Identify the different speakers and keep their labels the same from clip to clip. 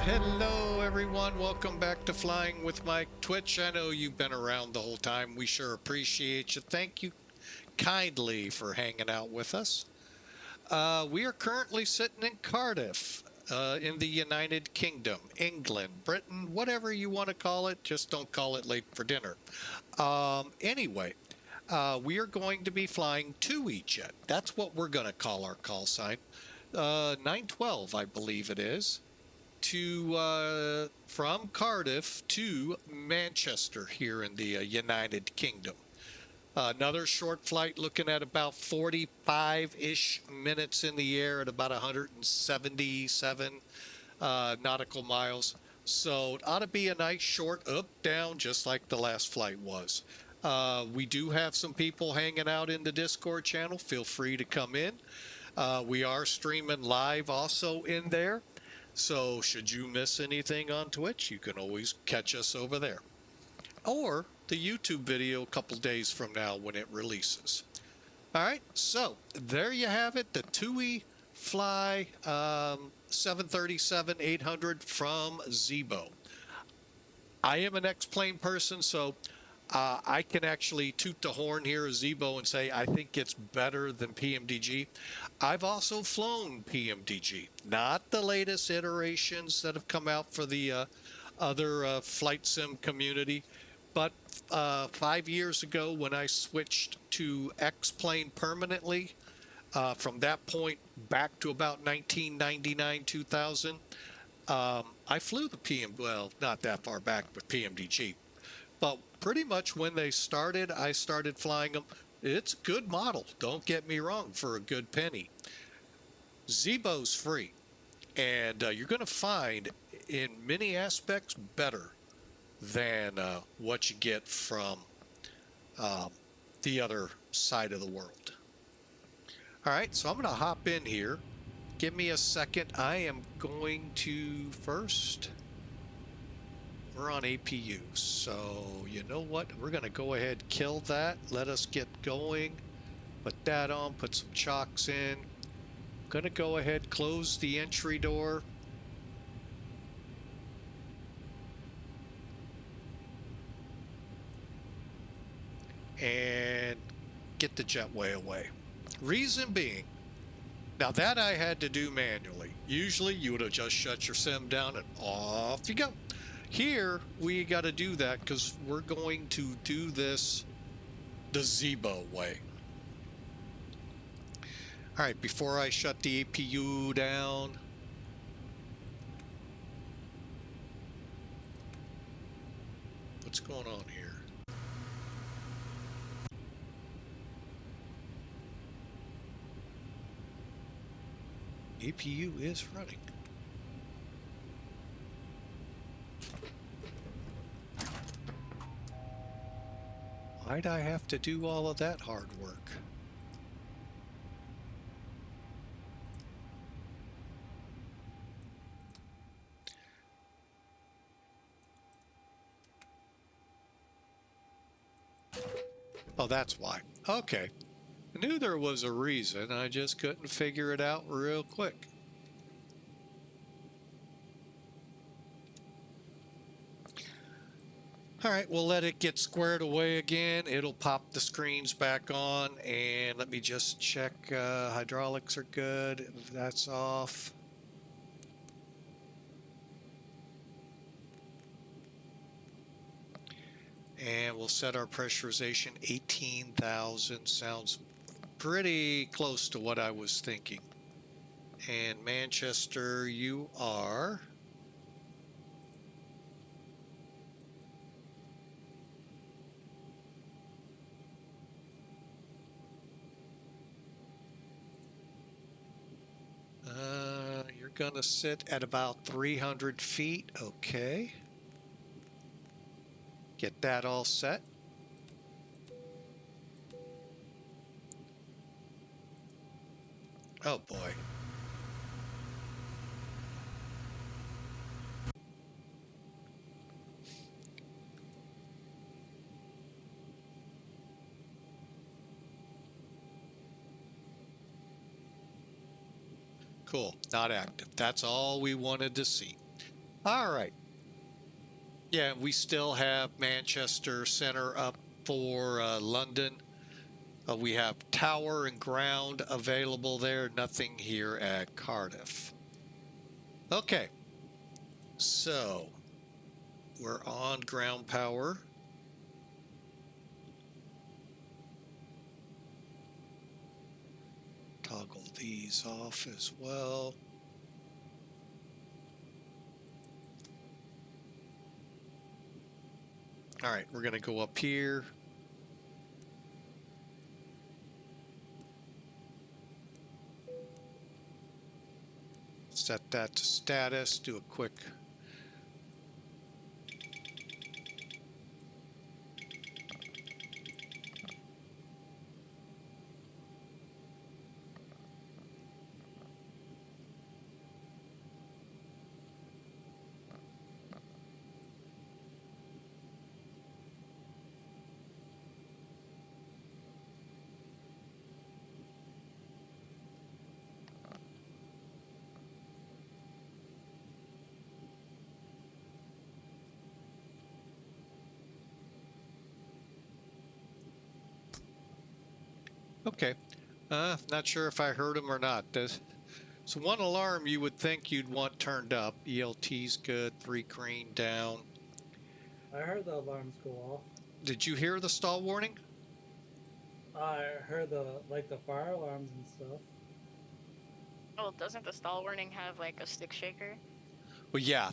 Speaker 1: Hello everyone, welcome back to Flying with Mike Twitch. I know you've been around the whole time. We sure appreciate you. Thank you kindly for hanging out with us. We are currently sitting in Cardiff, in the United Kingdom, England, Britain, whatever you want to call it. Just don't call it late for dinner. Anyway, we are going to be flying to EGCC. That's what we're going to call our call sign. 912, I believe it is. From Cardiff to Manchester here in the United Kingdom. Another short flight looking at about 45-ish minutes in the air at about 177 nautical miles. So it ought to be a nice short up, down, just like the last flight was. We do have some people hanging out in the Discord channel. Feel free to come in. We are streaming live also in there. So should you miss anything on Twitch, you can always catch us over there. Or the YouTube video a couple days from now when it releases. All right, so there you have it, the TUI Fly 737-800 from Zibo. I am an X-plane person, so I can actually toot the horn here as Zibo and say I think it's better than PMDG. I've also flown PMDG, not the latest iterations that have come out for the other flight sim community, but 5 years ago when I switched to X-plane permanently, from that point back to about 1999, 2000, I flew the well, not that far back, but PMDG. But pretty much when they started, I started flying them. It's a good model, don't get me wrong, for a good penny. Zibo's free, and you're going to find in many aspects better than what you get from the other side of the world. All right, so I'm going to hop in here. Give me a second. I am going to first... We're on APU, so you know what? We're going to go ahead, kill that. Let us get going. Put that on, put some chocks in. Going to go ahead, close the entry door. And get the jetway away. Reason being, now that I had to do manually. Usually you would have just shut your sim down and off you go. Here, we got to do that because we're going to do this the Zibo way. All right, before I shut the APU down, what's going on here? APU is running. Why'd I have to do all of that hard work? Oh, that's why. Okay. I knew there was a reason. I just couldn't figure it out real quick. All right, we'll let it get squared away again. It'll pop the screens back on, and let me just check. Hydraulics are good. That's off. And we'll set our pressurization 18,000. Sounds pretty close to what I was thinking. And Manchester, you are... you're gonna sit at about 300 feet. Okay. Get that all set. Oh boy. Cool, not active. That's all we wanted to see. All right. Yeah, we still have Manchester Center up for London. We have tower and ground available there. Nothing here at Cardiff. Okay. So we're on ground power. Toggle these off as well. All right, we're going to go up here. Set that to status, do a quick Okay. Not sure if I heard him or not. So one alarm you would think you'd want turned up. ELT's good, 3 green down.
Speaker 2: I heard the alarms go off.
Speaker 1: Did you hear the stall warning?
Speaker 2: I heard the fire alarms and stuff.
Speaker 3: Well, doesn't the stall warning have like a stick shaker?
Speaker 1: Well, yeah,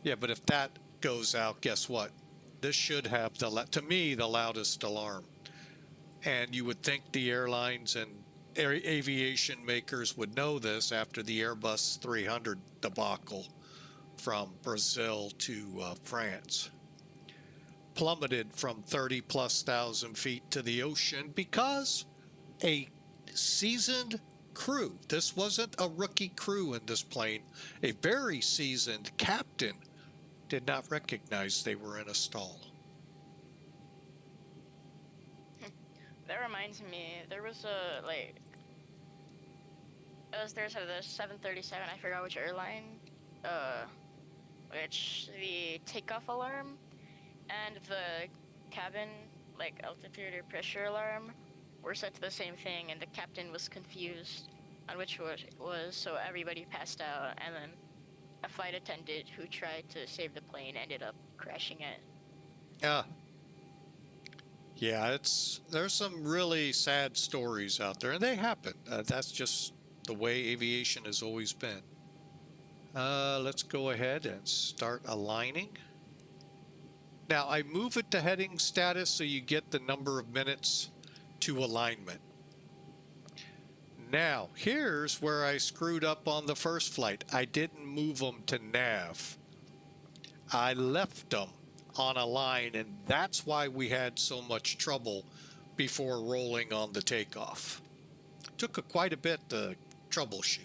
Speaker 1: yeah, but if that goes out, guess what? This should have to me, the loudest alarm. And you would think the airlines and aviation makers would know this after the Airbus 300 debacle from Brazil to France. Plummeted from 30,000+ feet to the ocean because a seasoned crew, this wasn't a rookie crew in this plane, a very seasoned captain did not recognize they were in a stall.
Speaker 3: That reminds me, there was a, there's the 737, I forgot which airline, which the takeoff alarm and the cabin, altitude or pressure alarm were set to the same thing, and the captain was confused on which it was, so everybody passed out, and then a flight attendant who tried to save the plane ended up crashing it.
Speaker 1: Yeah, there's some really sad stories out there, and they happen. That's just the way aviation has always been. Let's go ahead and start aligning. Now, I move it to heading status so you get the number of minutes to alignment. Now, here's where I screwed up on the first flight. I didn't move them to nav. I left them on a line, and that's why we had so much trouble before rolling on the takeoff. Took quite a bit to troubleshoot.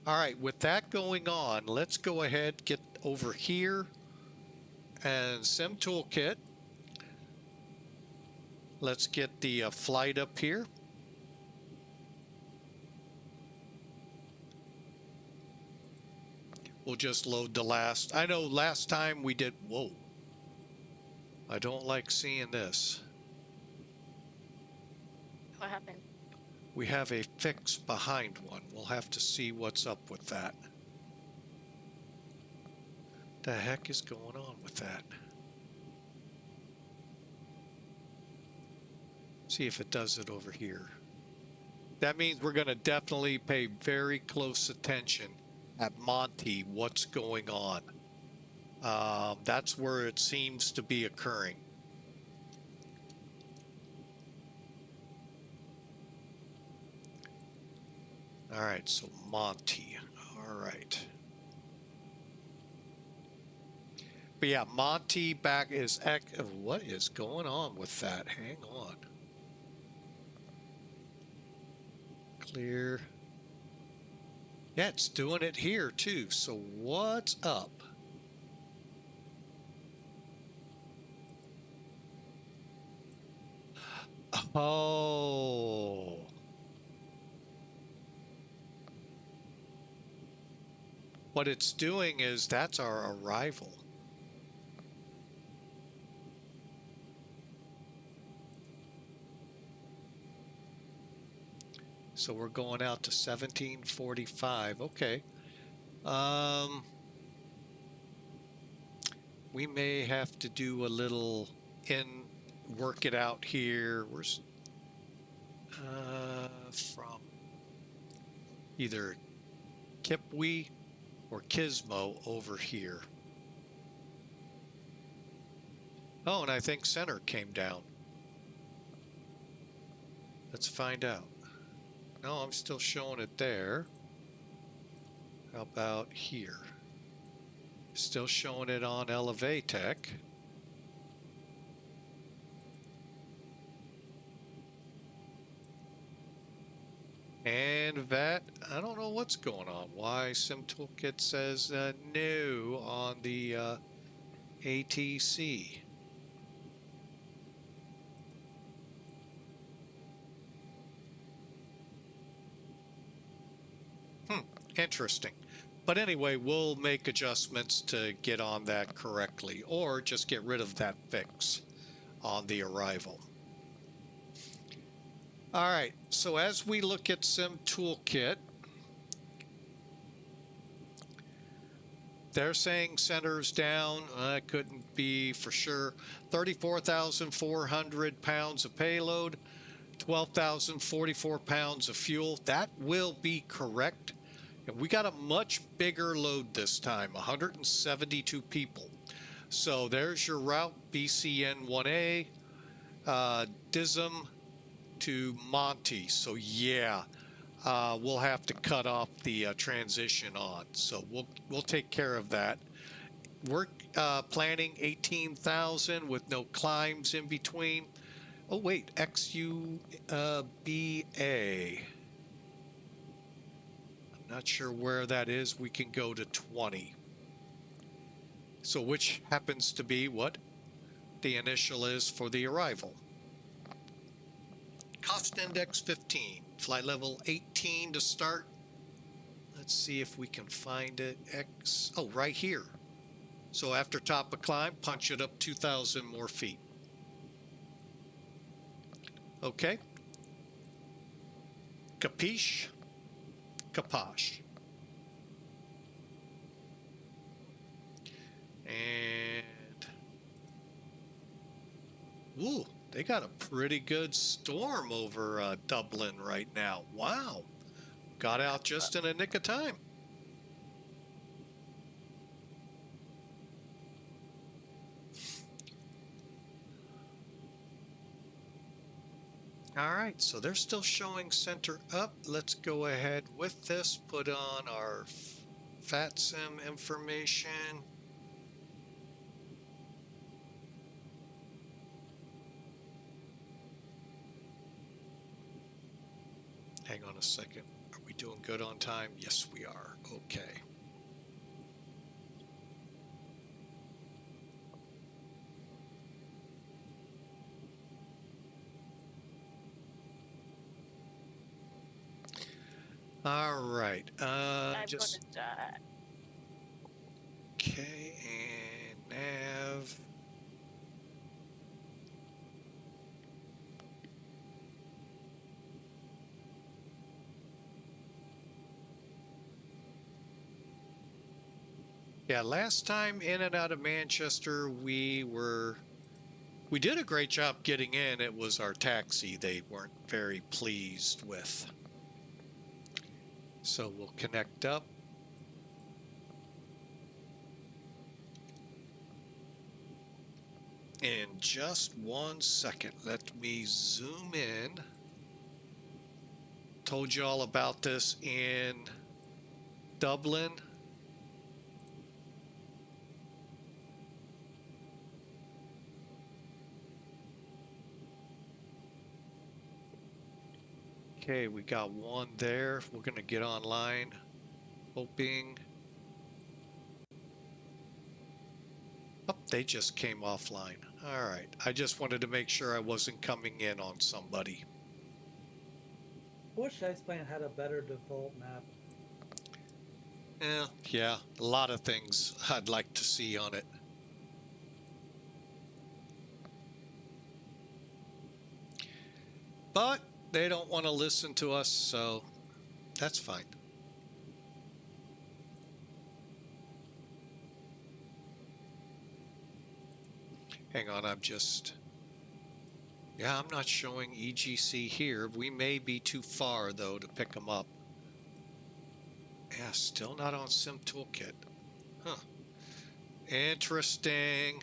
Speaker 1: All right, with that going on, let's go ahead, get over here and Sim Toolkit. Let's get the flight up here. We'll just load the last. I know last time we did, whoa. I don't like seeing this.
Speaker 3: What happened?
Speaker 1: We have a fix behind one. We'll have to see what's up with that. The heck is going on with that? See if it does it over here. That means we're going to definitely pay very close attention at MONTY what's going on. That's where it seems to be occurring. All right, so MONTY. All right. But yeah, MONTY back is... What is going on with that? Hang on. Clear. Yeah, it's doing it here too. So what's up? Oh. What it's doing is that's our arrival. So we're going out to 1745. Okay. We may have to do a little work it out here. Where's from either Kipwe or Kismo over here. Oh, and I think center came down. Let's find out. No, I'm still showing it there. How about here? Still showing it on Elevatech. And that, I don't know what's going on. Why Sim Toolkit says no on the ATC. Interesting. But anyway, we'll make adjustments to get on that correctly, or just get rid of that fix on the arrival. All right, so as we look at Sim Toolkit, they're saying centers down. That couldn't be for sure. 34,400 pounds of payload, 12,044 pounds of fuel. That will be correct. And we got a much bigger load this time, 172 people. So there's your route, BCN 1A, DIZIM to MONTY. So yeah, we'll have to cut off the transition on. So we'll take care of that. We're planning 18,000 with no climbs in between. Oh wait, XUBA. Not sure where that is. We can go to 20. So which happens to be what the initial is for the arrival. Cost index 15. Flight level 18 to start. Let's see if we can find it. Oh, right here. So after top of climb, punch it up 2,000 more feet. Okay. Capiche? Kaposh. And ooh, they got a pretty good storm over Dublin right now. Wow. Got out just in a nick of time. All right, so they're still showing center up. Let's go ahead with this, put on our VATSIM information. Hang on a second. Are we doing good on time? Yes, we are. Okay. All right. Just okay, and nav. Yeah, last time in and out of Manchester, we did a great job getting in. It was our taxi they weren't very pleased with. So we'll connect up. In just 1 second, let me zoom in. Told you all about this in Dublin. Okay, we got one there. We're going to get online, hoping. Oh, they just came offline. All right. I just wanted to make sure I wasn't coming in on somebody.
Speaker 2: I wish Iceplane had a better default map.
Speaker 1: Yeah, a lot of things I'd like to see on it. But they don't want to listen to us, so that's fine. Hang on, yeah, I'm not showing EGC here. We may be too far, though, to pick them up. Yeah, still not on Sim Toolkit. Huh. Interesting.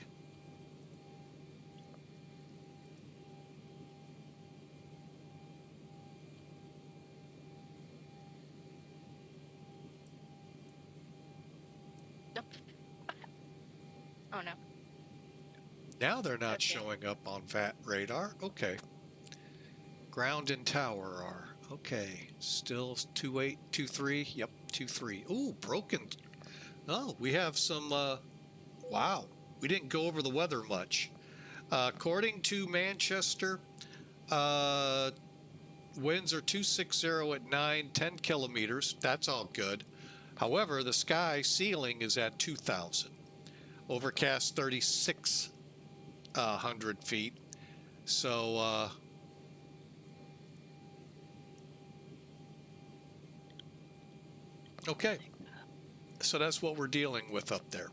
Speaker 3: Oh no.
Speaker 1: Now they're not
Speaker 3: Okay.
Speaker 1: showing up on VAT radar. Okay. Ground and tower are. Okay. Still 2823. Yep, 23. Ooh, broken. Oh, we have some, wow. We didn't go over the weather much. According to Manchester, winds are 260 at 9, 10 kilometers. That's all good. However, the sky ceiling is at 2,000. Overcast 3,600 feet. So, okay. So that's what we're dealing with up there.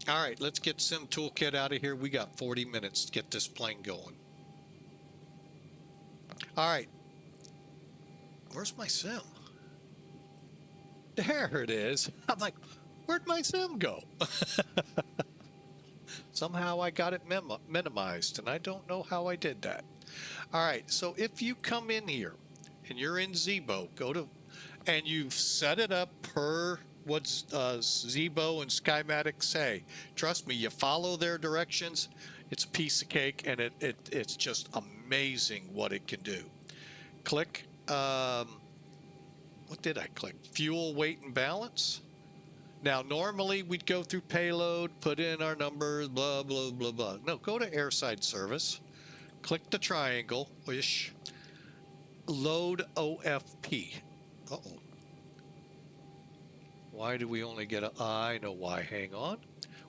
Speaker 1: All right, let's get Sim Toolkit out of here. We got 40 minutes to get this plane going. All right. Where's my Sim? There it is. I'm like, where'd my Sim go? Somehow I got it minimized, and I don't know how I did that. All right, so if you come in here and you're in ZIBO, and you've set it up per what ZIBO and Skymatic say. Trust me, you follow their directions, it's a piece of cake, and it's just amazing what it can do. Click, what did I click? Fuel, weight, and balance. Now, normally we'd go through payload, put in our numbers, blah, blah, blah, blah. No, go to airside service, click the triangle, wish, load OFP. Uh-oh. Why do we only get I know why. Hang on.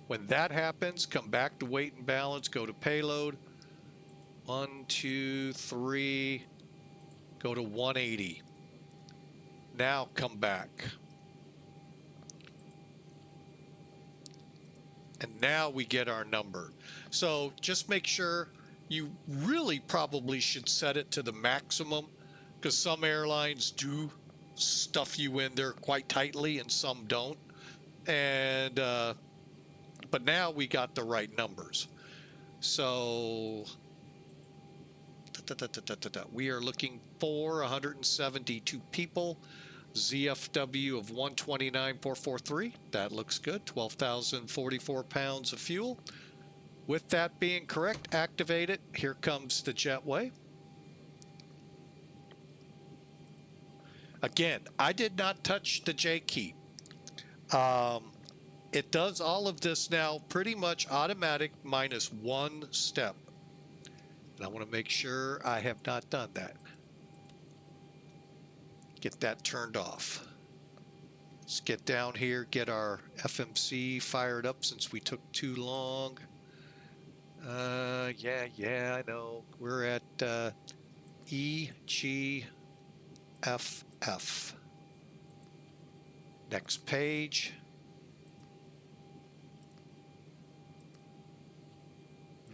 Speaker 1: When that happens, come back to weight and balance, go to payload. 1, 2, 3, go to 180. Now come back. And now we get our number. So just make sure you really probably should set it to the maximum, because some airlines do stuff you in there quite tightly and some don't. And but now we got the right numbers. So we are looking for 172 people. ZFW of 129,443. That looks good. 12,044 pounds of fuel. With that being correct, activate it. Here comes the jetway. Again, I did not touch the J key. It does all of this now pretty much automatic minus one step. And I want to make sure I have not done that. Get that turned off. Let's get down here, get our FMC fired up since we took too long. Yeah, I know. We're at EGFF. Next page.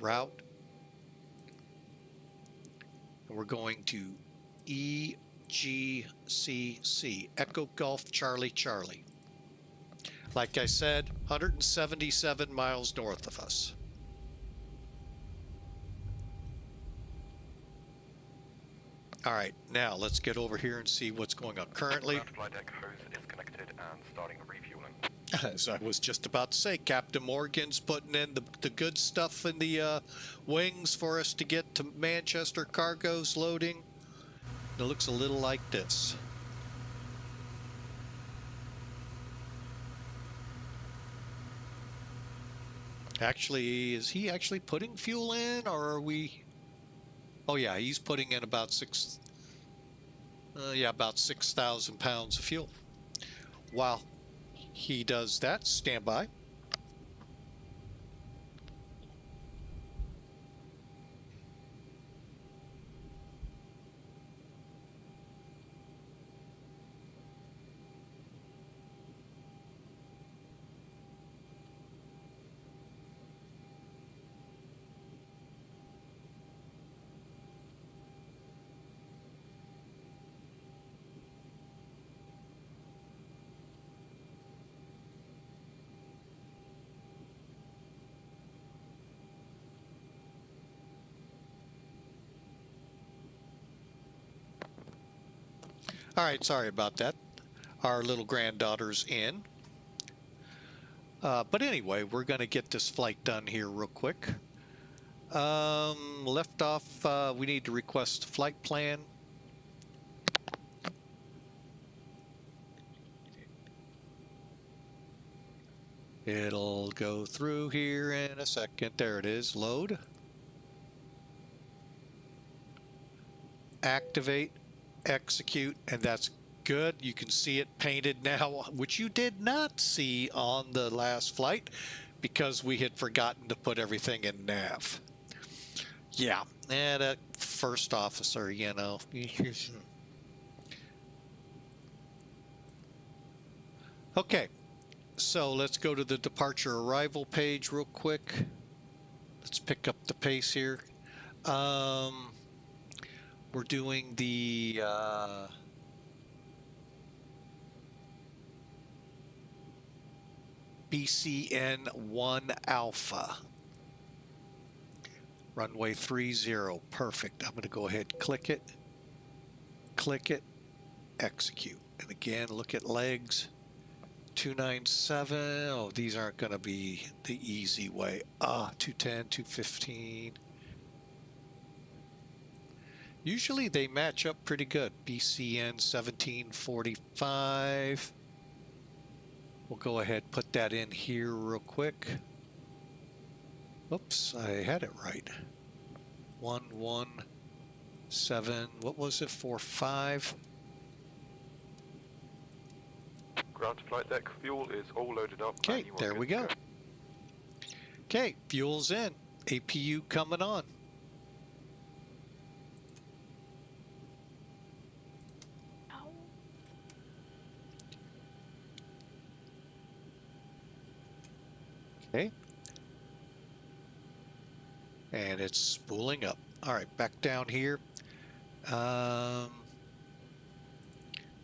Speaker 1: Route. And we're going to EGCC, Echo Golf Charlie Charlie. Like I said, 177 miles north of us. All right, now let's get over here and see what's going on. Currently,
Speaker 4: flight deck hose is connected and starting refueling.
Speaker 1: as I was just about to say, Captain Morgan's putting in the good stuff in the wings for us to get to Manchester. Cargo's loading. It looks a little like this. Actually, is he actually putting fuel in, or are we? Oh yeah, he's putting in about about 6,000 pounds of fuel. While he does that, stand by. All right, sorry about that. Our little granddaughter's in. But anyway, we're going to get this flight done here real quick. Left off, we need to request a flight plan. It'll go through here in a second. There it is. Load. Activate. Execute. And that's good. You can see it painted now, which you did not see on the last flight because we had forgotten to put everything in nav. Yeah, and that first officer, you know. Okay, so let's go to the departure arrival page real quick. Let's pick up the pace here. We're doing the BCN1 Alpha. Runway 30, perfect. I'm going to go ahead and click it, execute. And again, look at legs, 297. Oh, these aren't going to be the easy way. 210, 215. Usually they match up pretty good. BCN 1745. We'll go ahead and put that in here real quick. Oops, I had it right. 117, what was it, 45?
Speaker 4: Ground to flight deck, fuel is all loaded up.
Speaker 1: Okay, there we go. Okay, fuel's in. APU coming on. Okay. And it's spooling up. All right, back down here.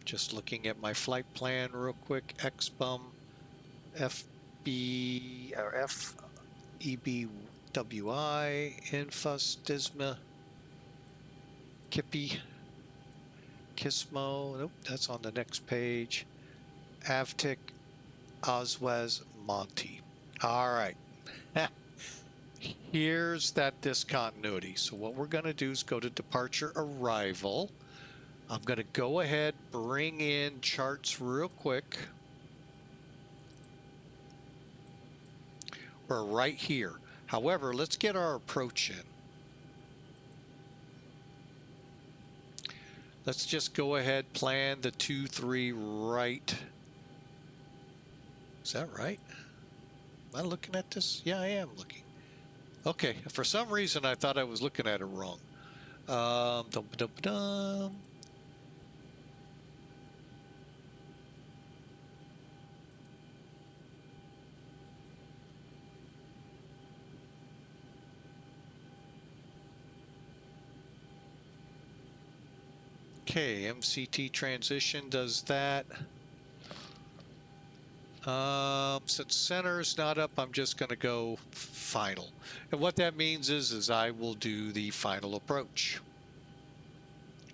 Speaker 1: Just looking at my flight plan real quick. EXBUM, FB or FEBWI, Infus, DIZMA, Kippy, Kismo. Nope, that's on the next page. Avtic, Oswez, MONTY. All right. Here's that discontinuity. So what we're going to do is go to departure arrival. I'm going to go ahead, bring in charts real quick. We're right here. However, let's get our approach in. Let's just go ahead, plan the 2-3 right. Is that right? Am I looking at this? Yeah, I am looking. Okay, for some reason I thought I was looking at it wrong. Okay, MCT transition does that. Since center's not up, I'm just going to go final. And what that means is I will do the final approach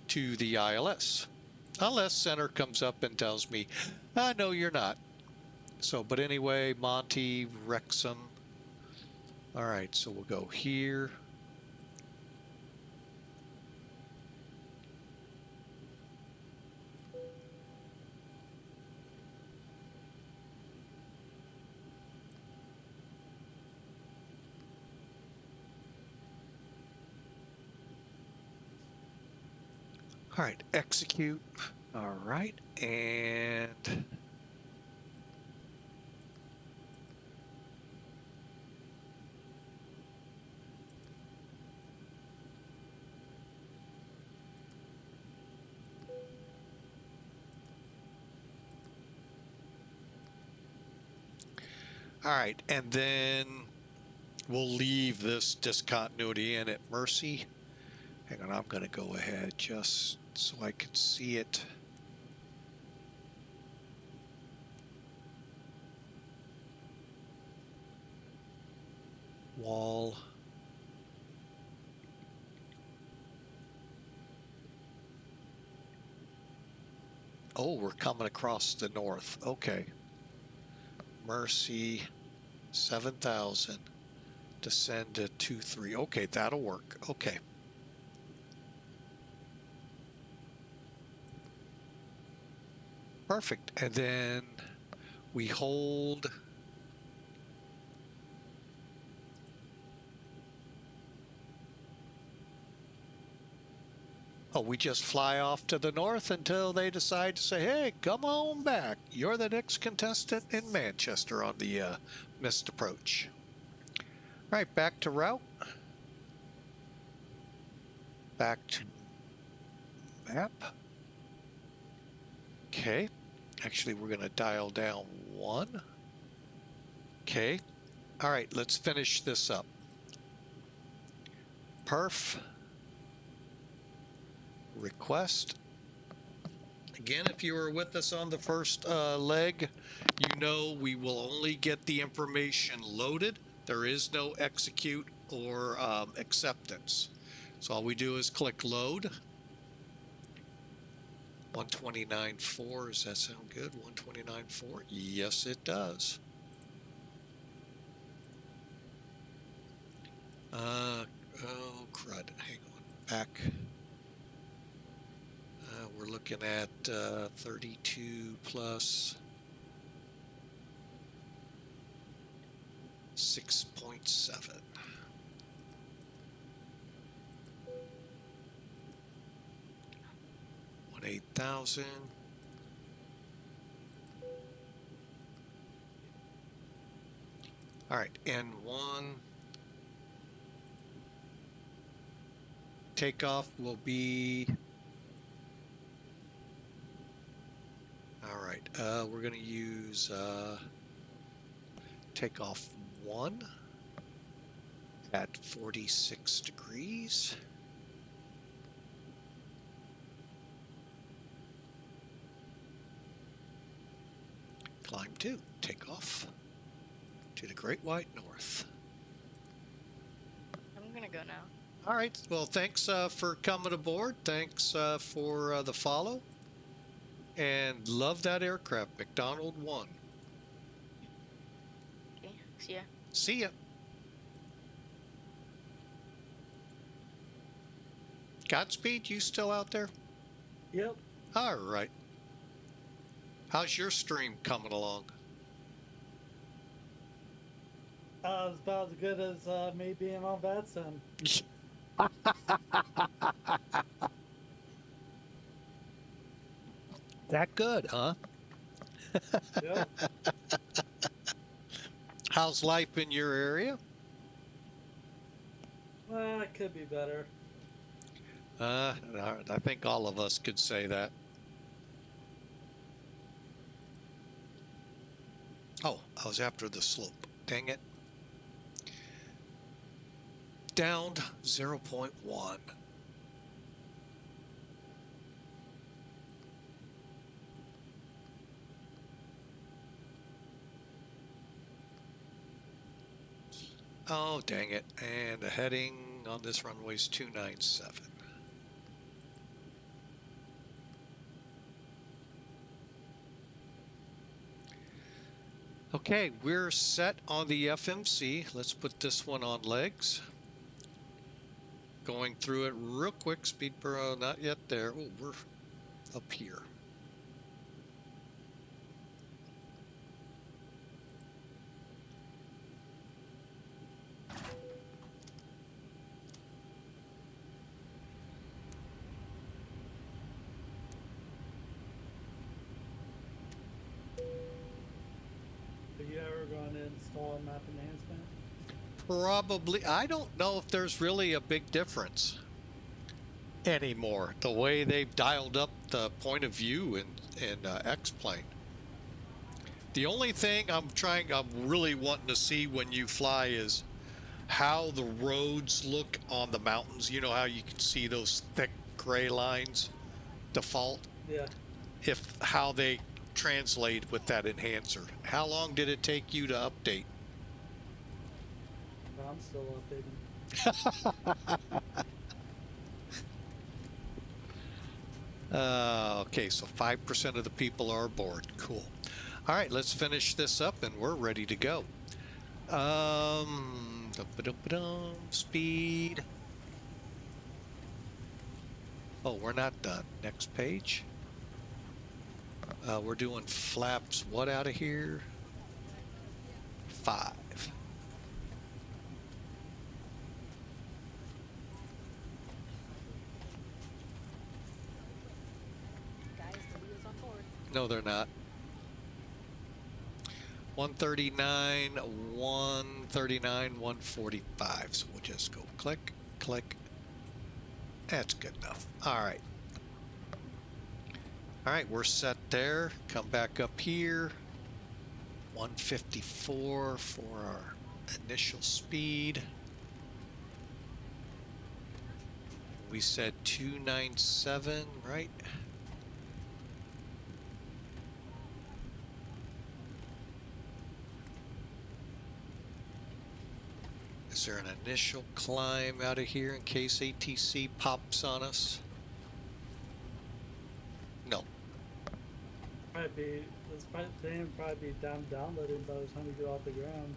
Speaker 1: to the ILS. Unless center comes up and tells me, no, you're not. So, but anyway, Monty, Wrexham. All right, so we'll go here. All right, execute. All right, and all right, and then we'll leave this discontinuity in at mercy. Hang on, I'm going to go ahead just so I can see it. Wall. Oh, we're coming across the north. Okay. Mercy, 7,000. Descend to 2-3. Okay, that'll work. Okay. Perfect. And then we hold. Oh, we just fly off to the north until they decide to say, hey, come on back. You're the next contestant in Manchester on the missed approach. All right, back to route. Back to map. Okay. Actually, we're going to dial down 1. Okay. All right, let's finish this up. Perf. Request. Again, if you were with us on the first leg, you know we will only get the information loaded. There is no execute or acceptance. So all we do is click load. 129.4, does that sound good? 129.4? Yes, it does. Oh, crud. Hang on. Back. We're looking at 32 plus 6.7. On 8,000. All right, N1. Takeoff will be. All right, we're going to use takeoff 1 at 46 degrees. Climb 2, takeoff to the Great White North.
Speaker 3: I'm gonna go now.
Speaker 1: All right, well, thanks for coming aboard. Thanks for the follow. And love that aircraft, McDonald 1.
Speaker 3: Okay, see ya.
Speaker 1: See ya. Godspeed, you still out there?
Speaker 2: Yep.
Speaker 1: All right. How's your stream coming along?
Speaker 2: It's about as good as me being on VATSIM.
Speaker 1: That good, huh?
Speaker 2: Yep.
Speaker 1: How's life in your area?
Speaker 2: Well, it could be better.
Speaker 1: I think all of us could say that. Oh, I was after the slope. Dang it. Downed 0.1. Oh, dang it. And the heading on this runway is 297. Okay, we're set on the FMC. Let's put this one on legs. Going through it real quick. Speed per not yet there. Oh, we're up here.
Speaker 2: install map enhancement?
Speaker 1: Probably. I don't know if there's really a big difference anymore. The way they've dialed up the point of view in X-Plane. The only thing I'm really wanting to see when you fly is how the roads look on the mountains. You know how you can see those thick gray lines default?
Speaker 2: Yeah.
Speaker 1: How they translate with that enhancer. How long did it take you to update?
Speaker 2: I'm still updating.
Speaker 1: Okay, so 5% of the people are aboard. Cool. All right, let's finish this up and we're ready to go. Speed. Oh, we're not done. Next page. We're doing flaps. What out of here? 5.
Speaker 5: Guys, the wheels on board.
Speaker 1: No, they're not. 139, 139, 145. So we'll just go click, click. That's good enough. All right. All right, we're set there. Come back up here. 154 for our initial speed. We said 297, right? Is there an initial climb out of here in case ATC pops on us? No.
Speaker 2: They probably be downloading by the time we get off the ground.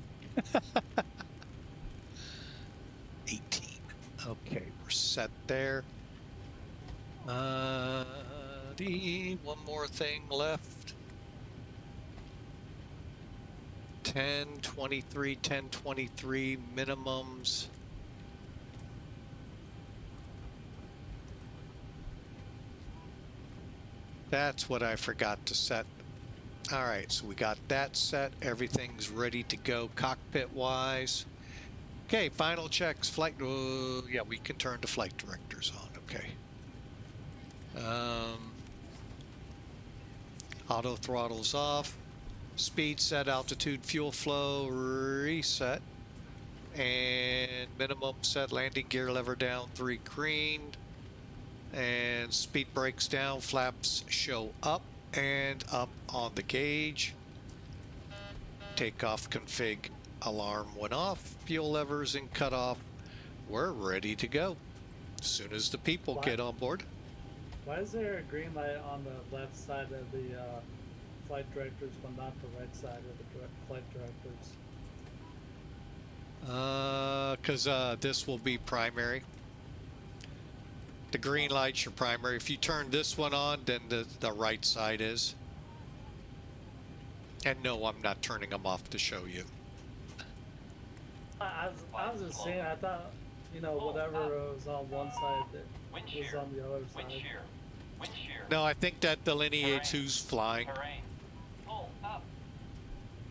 Speaker 1: 18. Okay, we're set there. One more thing left. 1023, 1023 minimums. That's what I forgot to set. All right, so we got that set. Everything's ready to go cockpit wise. Okay, final checks. Flight. Yeah, we can turn the flight directors on. Okay. Auto throttles off. Speed set, altitude, fuel flow, reset. And minimum set, landing gear lever down, 3 green. And speed brakes down, flaps show up and up on the gauge. Takeoff config alarm went off, fuel levers in cutoff. We're ready to go as soon as the people get on board.
Speaker 2: Why is there a green light on the left side of the flight directors but not the right side of the flight directors?
Speaker 1: Because this will be primary. The green light's your primary. If you turn this one on, then the right side is. And no, I'm not turning them off to show you.
Speaker 2: I was just saying, I thought, you know, whatever was on one side that was on the other side.
Speaker 6: Wind shear.
Speaker 1: No, I think that delineates who's flying.
Speaker 6: Terrain. Pull up.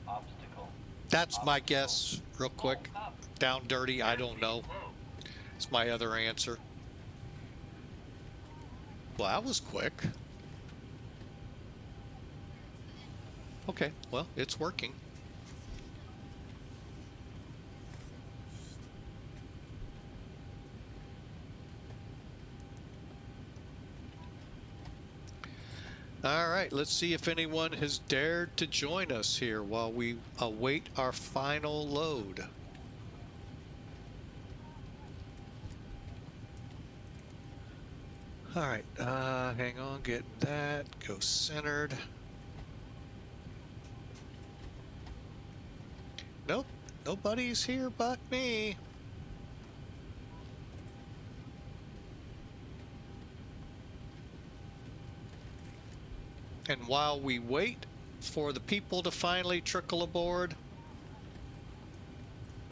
Speaker 6: Obstacle.
Speaker 1: That's my guess, real quick.
Speaker 6: Pull up.
Speaker 1: Down dirty, I don't know. It's my other answer. Well, that was quick. Okay, well, it's working. All right, let's see if anyone has dared to join us here while we await our final load. All right, hang on, get that, go centered. Nope, nobody's here but me. And while we wait for the people to finally trickle aboard,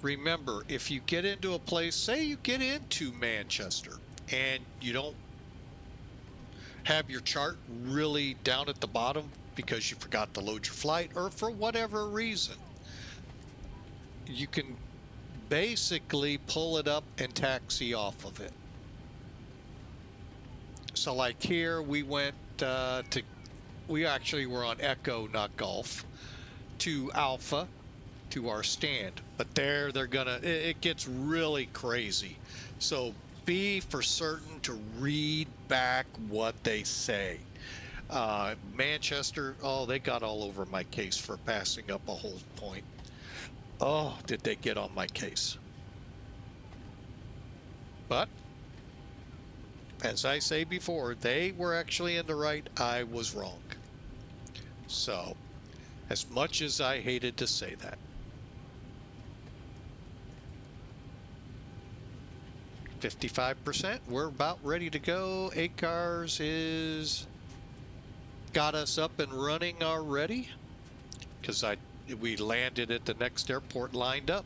Speaker 1: remember, if you get into a place, say you get into Manchester and you don't have your chart really down at the bottom because you forgot to load your flight or for whatever reason, you can basically pull it up and taxi off of it. So like here we went we actually were on Echo, not Golf, to Alpha, to our stand. But there they're gonna, it gets really crazy. So be for certain to read back what they say. Manchester, oh, they got all over my case for passing up a hold point. Oh, did they get on my case. But as I say before, they were actually in the right, I was wrong. So, as much as I hated to say that. 55%, we're about ready to go. ACARS is got us up and running already, because we landed at the next airport lined up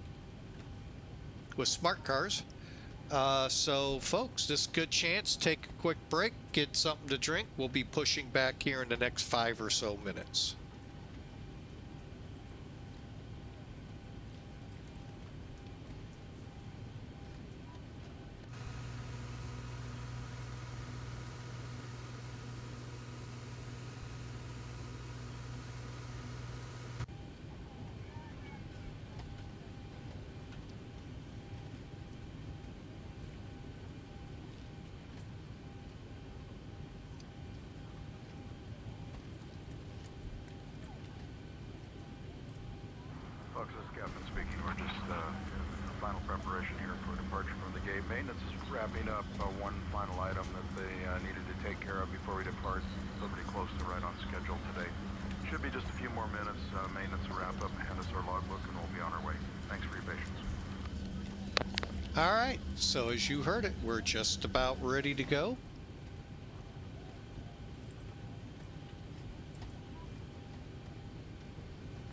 Speaker 1: with smart cars. So folks, this is a good chance. Take a quick break, get something to drink. We'll be pushing back here in the next 5 or so minutes.
Speaker 7: Fox, this is Captain speaking. We're just final preparation here for departure from the gate. Maintenance is wrapping up one final item that they needed to take care of before we depart. Somebody close to right on schedule today. Should be just a few more minutes. Maintenance will wrap up, hand us our logbook, and we'll be on our way. Thanks for your patience.
Speaker 1: All right, so as you heard it, we're just about ready to go.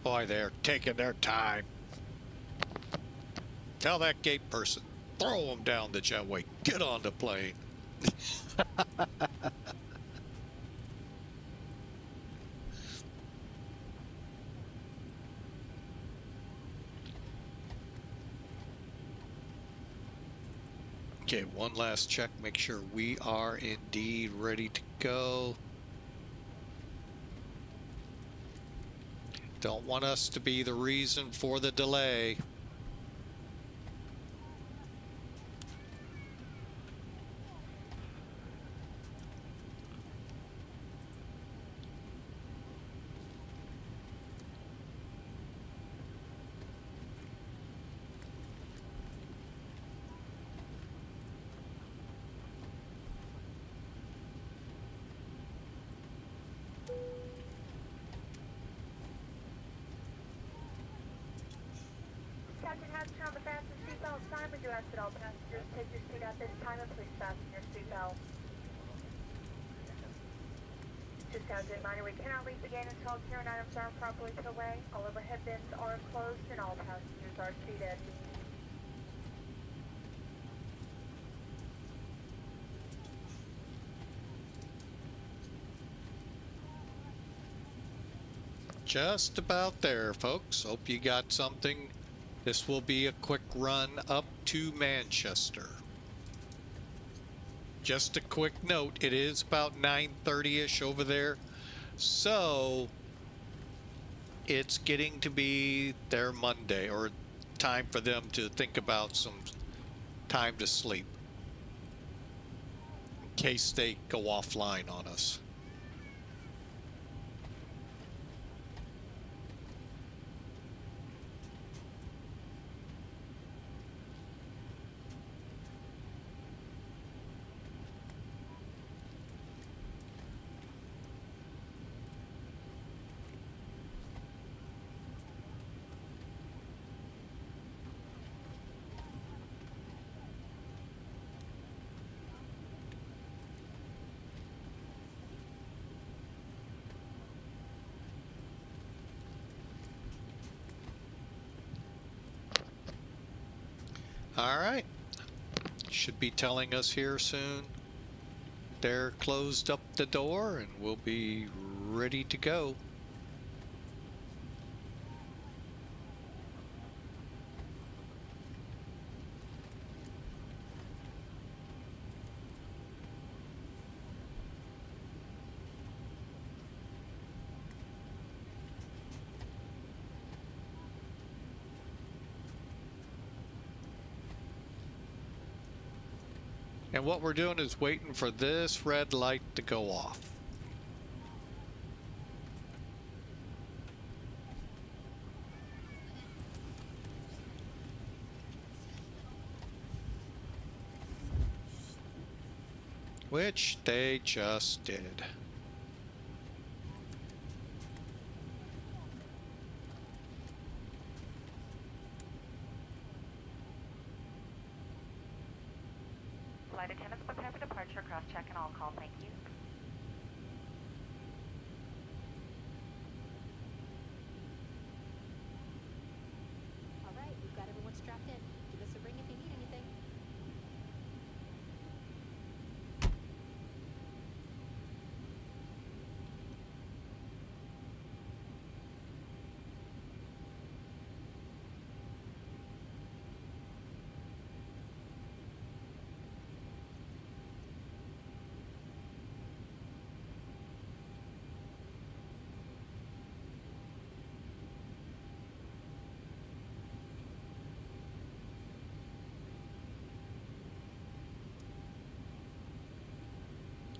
Speaker 1: Boy, they're taking their time. Tell that gate person, throw them down the jetway. Get on the plane. Okay, one last check. Make sure we are indeed ready to go. Don't want us to be the reason for the delay.
Speaker 8: Captain Hudson on the fasten seatbelt sign. We do ask that all passengers take your seat at this time and please fasten your seatbelt. Just as a reminder, we cannot leave the gate until all carrying items are properly put away. All overhead bins are closed and all passengers are seated.
Speaker 1: Just about there, folks. Hope you got something. This will be a quick run up to Manchester. Just a quick note, it is about 9:30-ish over there. So it's getting to be their Monday, or time for them to think about some time to sleep in case they go offline on us. All right, should be telling us here soon. They're closed up the door and we'll be ready to go. And what we're doing is waiting for this red light to go off. Which they just did.
Speaker 8: Flight attendants prepare for departure. Cross-check and all call. Thank you.
Speaker 5: All right, we've got everyone strapped in. Give us a ring if you need anything.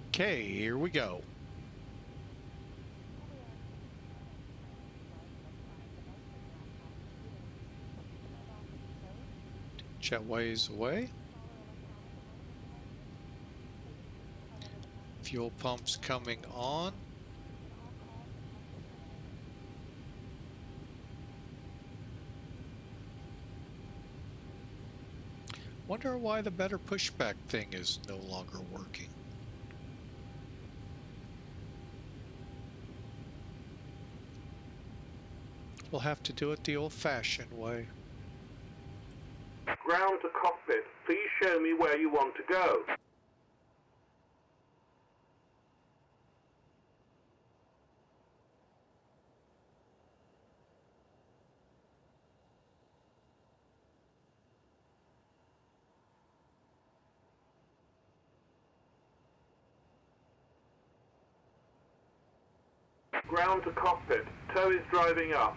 Speaker 1: Okay, here we go. Jetways away. Fuel pumps coming on. Wonder why the better pushback thing is no longer working. We'll have to do it the old-fashioned way.
Speaker 9: Ground to cockpit. Please show me where you want to go. Ground to cockpit. Tow is driving up.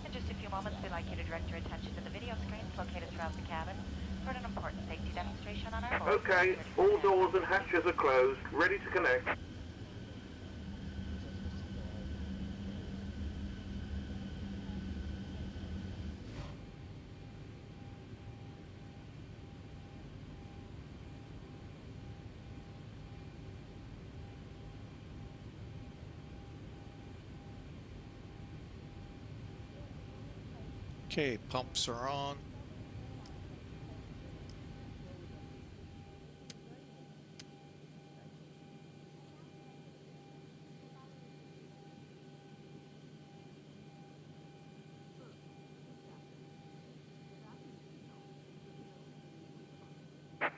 Speaker 8: In just a few moments, we'd like you to direct your attention to the video screens located throughout the cabin for an important safety demonstration on our board.
Speaker 9: Okay, all doors and hatches are closed. Ready to connect.
Speaker 1: Okay, pumps are on.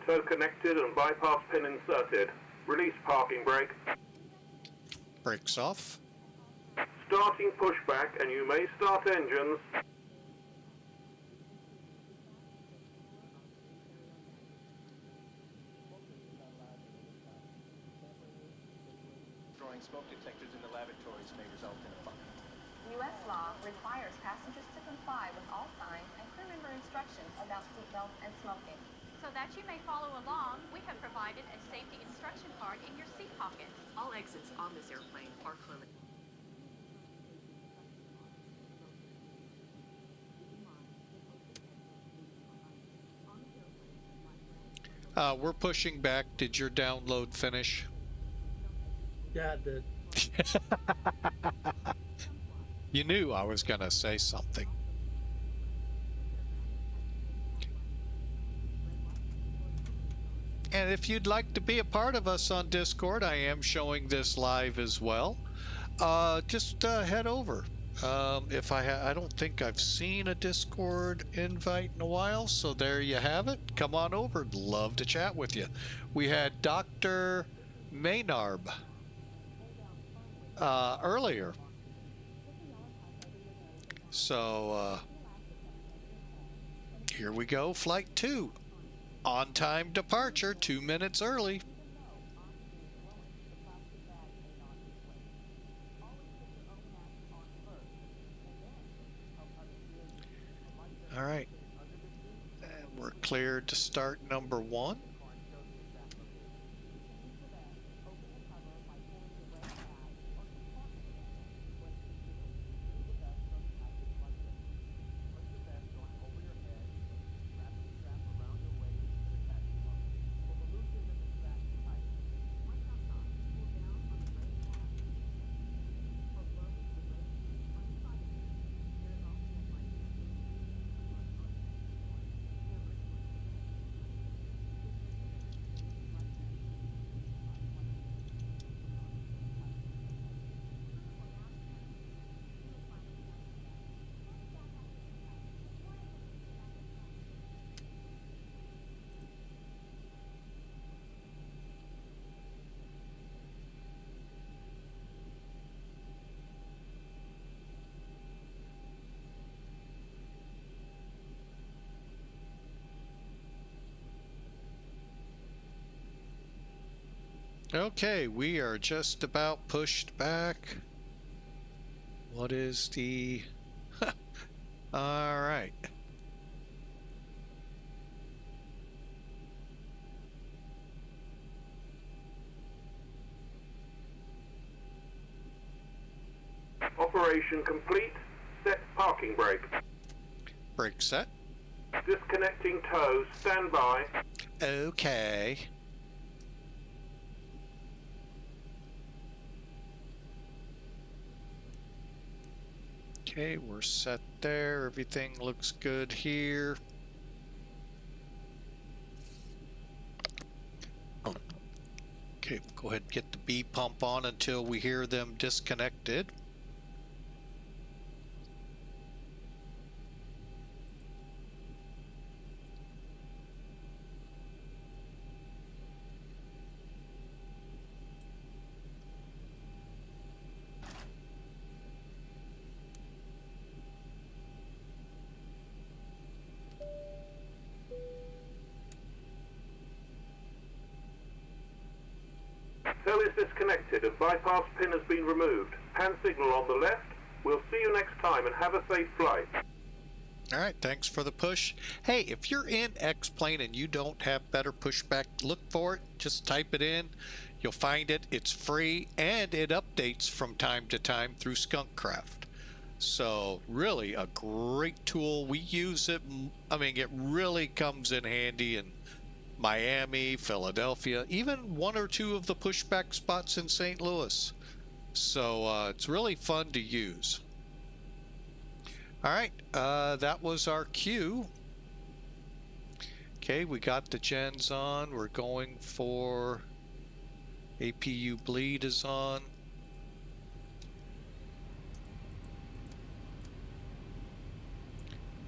Speaker 9: Tow connected and bypass pin inserted. Release parking brake.
Speaker 1: Brakes off.
Speaker 9: Starting pushback, and you may start engines.
Speaker 10: Destroying smoke detectors in the lavatories may result in a fine.
Speaker 11: U.S. law requires passengers to comply with all signs and crew member instructions about seatbelts and smoking.
Speaker 5: So that you may follow along, we have provided a safety instruction card in your seat pocket.
Speaker 12: All exits on this airplane are closed.
Speaker 1: We're pushing back. Did your download finish?
Speaker 2: Yeah, it did.
Speaker 1: You knew I was gonna say something. And if you'd like to be a part of us on Discord, I am showing this live as well. Just head over. I don't think I've seen a Discord invite in a while, so there you have it. Come on over. Love to chat with you. We had Dr. Maynard earlier. So here we go, flight 2. On-time departure, 2 minutes early. All right. And we're cleared to start number 1. Okay, we are just about pushed back. What is the... All right.
Speaker 9: Operation complete. Set parking brake.
Speaker 1: Brake set.
Speaker 9: Disconnecting tow. Stand by.
Speaker 1: Okay. Okay, we're set there. Everything looks good here. Oh. Okay, go ahead and get the B pump on until we hear them disconnected.
Speaker 9: Cell is disconnected and bypass pin has been removed. Hand signal on the left. We'll see you next time and have a safe flight.
Speaker 1: All right, thanks for the push. Hey, if you're in X-Plane and you don't have better pushback, look for it. Just type it in. You'll find it. It's free and it updates from time to time through Skunkcraft. So really a great tool. We use it. I mean, it really comes in handy in Miami, Philadelphia, even 1 or 2 of the pushback spots in St. Louis. So it's really fun to use. All right, that was our cue. Okay, we got the gens on. We're going for APU bleed is on.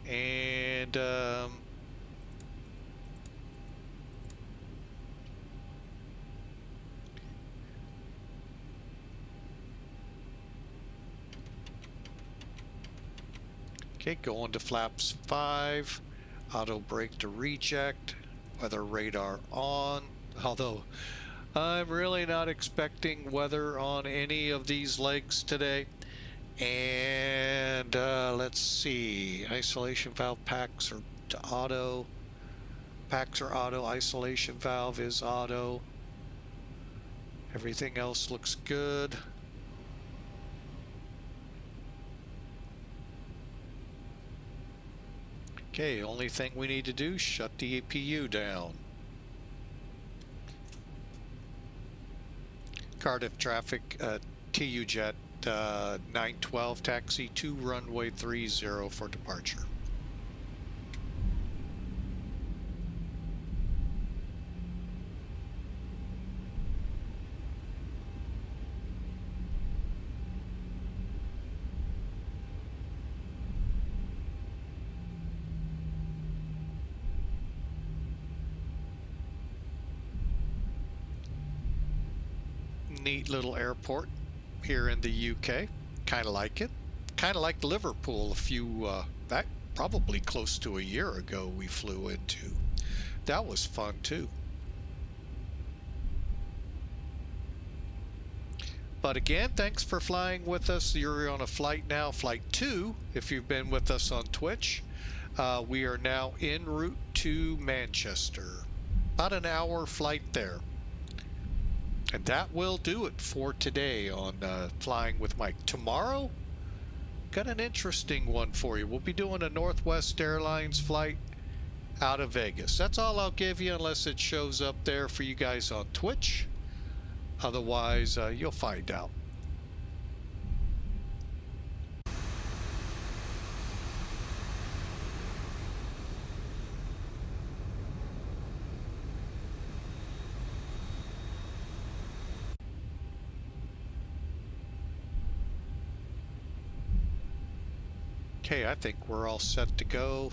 Speaker 1: And okay, going to flaps 5, auto brake to reject, weather radar on, although I'm really not expecting weather on any of these legs today. And let's see, isolation valve packs are to auto, packs are auto, isolation valve is auto, everything else looks good. Okay, only thing we need to do is shut the APU down. Cardiff traffic, TU jet 912 taxi to runway 30 for departure. Neat little airport here in the UK. Kind of like it. Kind of like Liverpool a few, that probably close to a year ago we flew into. That was fun too. But again, thanks for flying with us. You're on a flight now, flight 2, if you've been with us on Twitch. We are now en route to Manchester. About an hour flight there. And that will do it for today on Flying with Mike. Tomorrow, got an interesting one for you. We'll be doing a Northwest Airlines flight out of Vegas. That's all I'll give you unless it shows up there for you guys on Twitch. Otherwise, you'll find out. Okay, I think we're all set to go.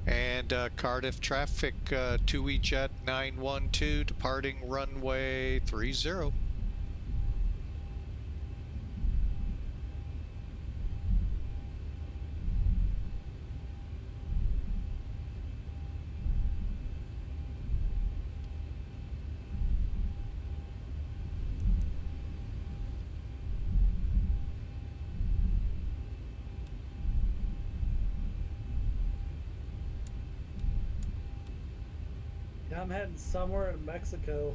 Speaker 1: And Cardiff traffic, TUI Jet 912 departing runway 30.
Speaker 2: Yeah, I'm heading somewhere in Mexico.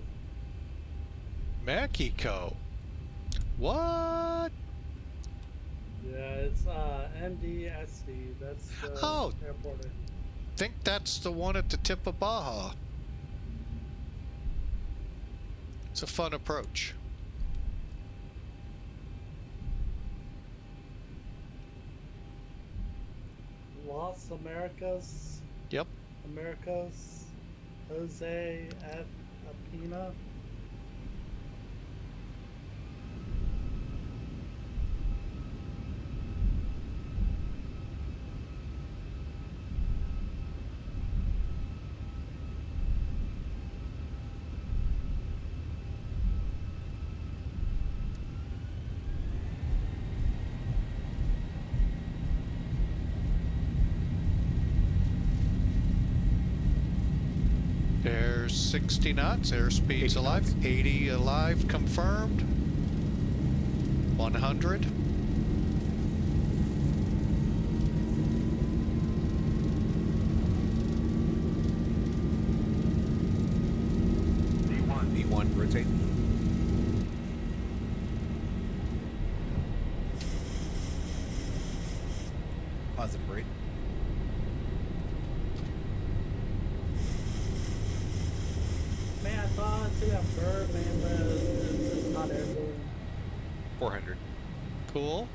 Speaker 1: Mexico? What?
Speaker 2: Yeah, it's NDSD. That's the airport.
Speaker 1: I think that's the one at the tip of Baja. It's a fun approach.
Speaker 2: Las Americas.
Speaker 1: Yep.
Speaker 2: Americas. Jose F. Apina.
Speaker 1: There's 60 knots, airspeed's alive, 80 alive confirmed, 100.
Speaker 13: D1, rotate. Positive rate.
Speaker 2: Man, I thought I'd see that bird, man, but it's not airborne.
Speaker 13: 400.
Speaker 1: Cool.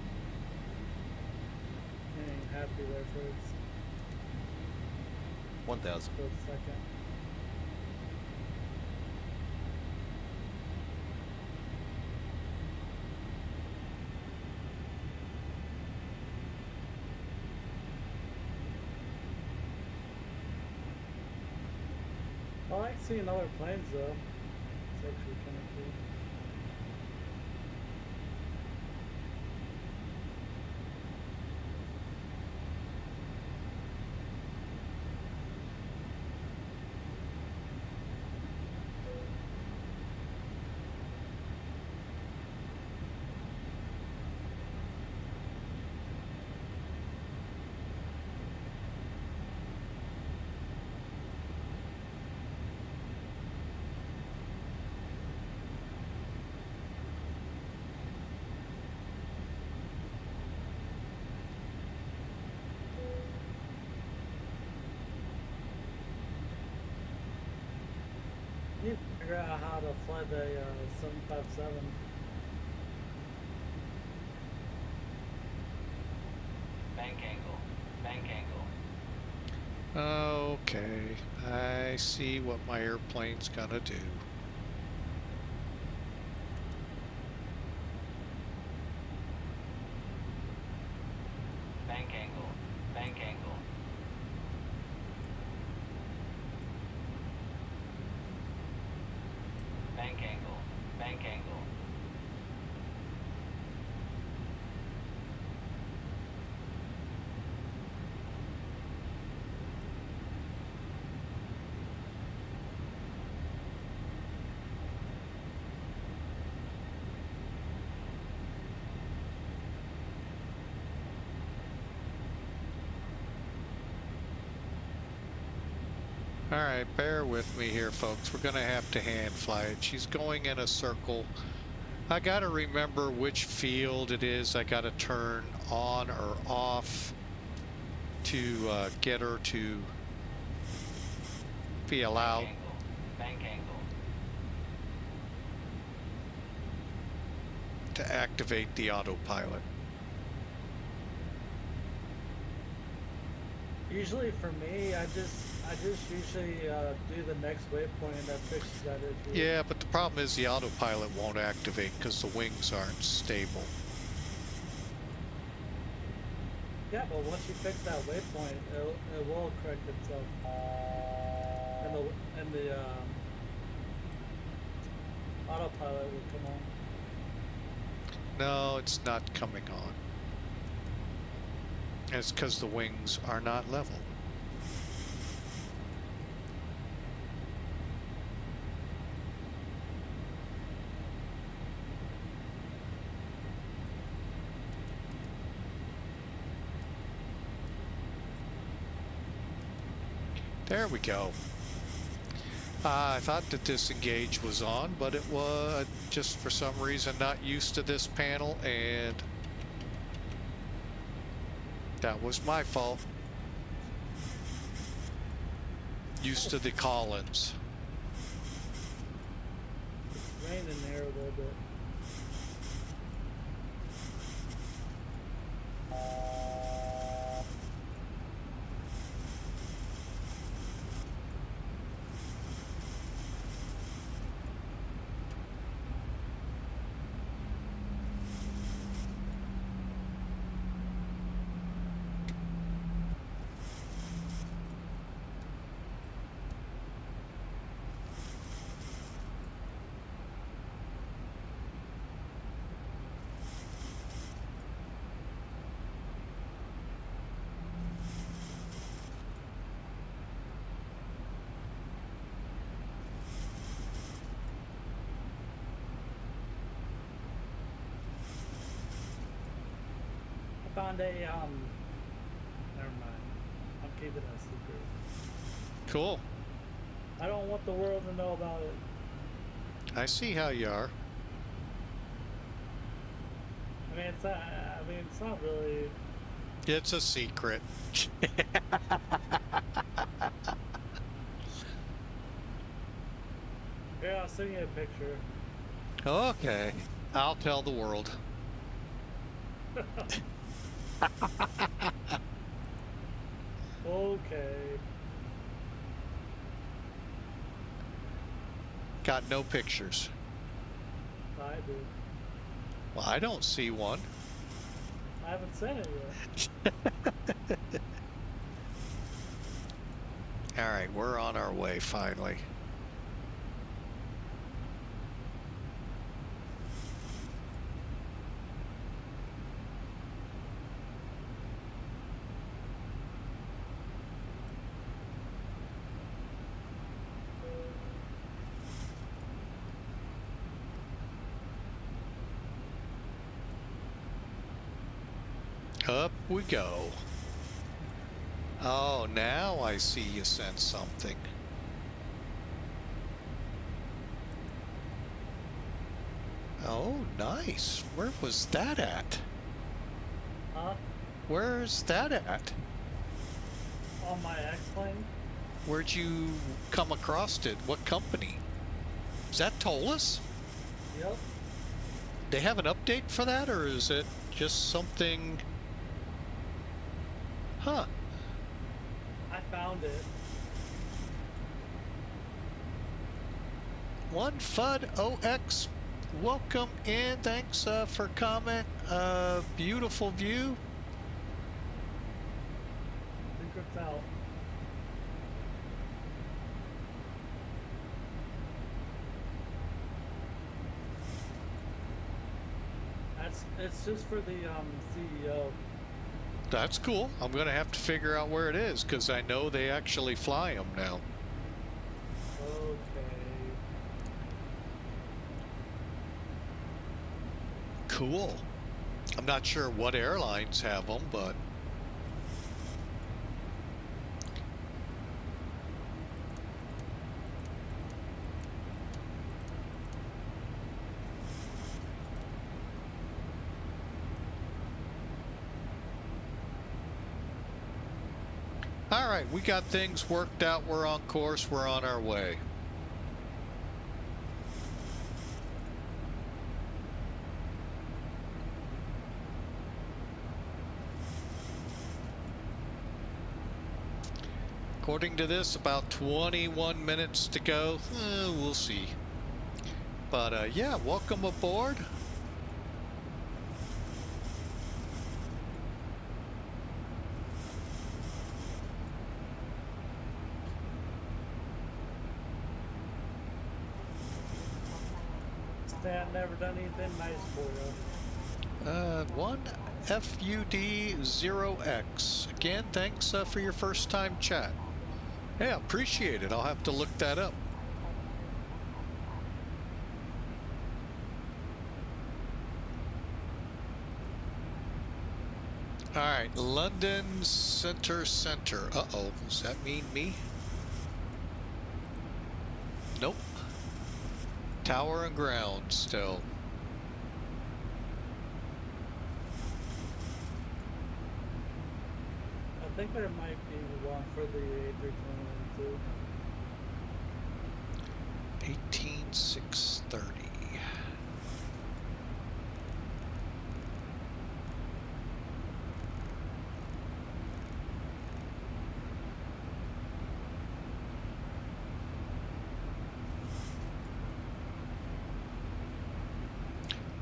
Speaker 2: Ain't happy there for
Speaker 13: 1,000.
Speaker 2: a second. I like seeing other planes though. It's actually kind of cool. You need to figure out how to fly the 757.
Speaker 6: Bank angle. Bank angle.
Speaker 1: Okay, I see what my airplane's gonna do.
Speaker 6: Bank angle. Bank angle. Bank angle. Bank angle.
Speaker 1: All right, bear with me here, folks. We're gonna have to hand fly it. She's going in a circle. I gotta remember which field it is I gotta turn on or off to get her to be allowed.
Speaker 6: Bank angle.
Speaker 1: To activate the autopilot.
Speaker 2: Usually for me, I just usually do the next waypoint and that fixes that issue.
Speaker 1: Yeah, but the problem is the autopilot won't activate because the wings aren't stable.
Speaker 2: Yeah, but once you fix that waypoint, it will correct itself. And the autopilot will come on.
Speaker 1: No, it's not coming on. It's because the wings are not level. There we go. I thought the disengage was on, but it was just for some reason not used to this panel, and that was my fault. Used to the Collins.
Speaker 2: It's raining there a little bit. Found a never mind. I'm keeping it a secret.
Speaker 1: Cool.
Speaker 2: I don't want the world to know about it.
Speaker 1: I see how you are.
Speaker 2: I mean, it's not really.
Speaker 1: It's a secret.
Speaker 2: Yeah, I'll send you a picture.
Speaker 1: Okay. I'll tell the world.
Speaker 2: Okay.
Speaker 1: Got no pictures.
Speaker 2: I do.
Speaker 1: Well, I don't see one.
Speaker 2: I haven't sent it yet.
Speaker 1: All right, we're on our way finally. Up we go. Oh, now I see you sent something. Oh, nice. Where was that at?
Speaker 2: Huh?
Speaker 1: Where's that at?
Speaker 2: On my X-Plane?
Speaker 1: Where'd you come across it? What company? Is that Tollus?
Speaker 2: Yep.
Speaker 1: They have an update for that, or is it just something... Huh.
Speaker 2: I found it.
Speaker 1: One FUD OX, welcome in. Thanks for comment. Beautiful view.
Speaker 2: Secret's out. It's just for the CEO.
Speaker 1: That's cool. I'm gonna have to figure out where it is because I know they actually fly them now.
Speaker 2: Okay.
Speaker 1: Cool. I'm not sure what airlines have them, but All right, we got things worked out. We're on course. We're on our way. According to this, about 21 minutes to go. We'll see. But yeah, welcome aboard.
Speaker 2: Stan never done anything nice for you.
Speaker 1: One FUD0X. Again, thanks for your first time chat. Yeah, appreciate it. I'll have to look that up. All right, London Center. Uh-oh, does that mean me? Nope. Tower and ground still.
Speaker 2: I think there might be one for the A320 too.
Speaker 1: 18630.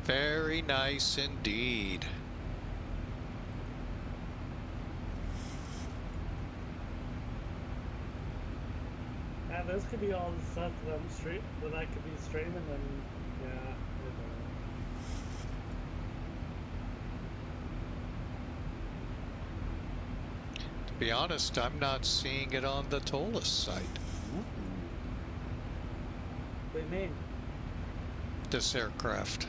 Speaker 1: Very nice indeed.
Speaker 2: And this could be all the stuff that that I could be streaming, and yeah.
Speaker 1: To be honest, I'm not seeing it on the Tolus site.
Speaker 2: What do you mean?
Speaker 1: This aircraft.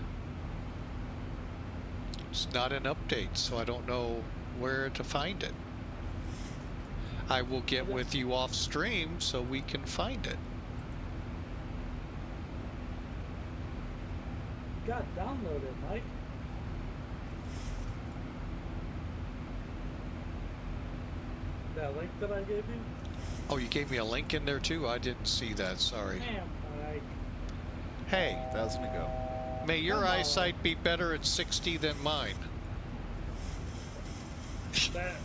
Speaker 1: It's not an update, so I don't know where to find it. I will get with you off stream so we can find it.
Speaker 2: God, download it, Mike. That link that I gave you?
Speaker 1: Oh, you gave me a link in there too? I didn't see that, sorry.
Speaker 2: Damn, Mike.
Speaker 1: Hey,
Speaker 13: 1,000 to go.
Speaker 1: May your eyesight be better at 60 than mine.
Speaker 2: That,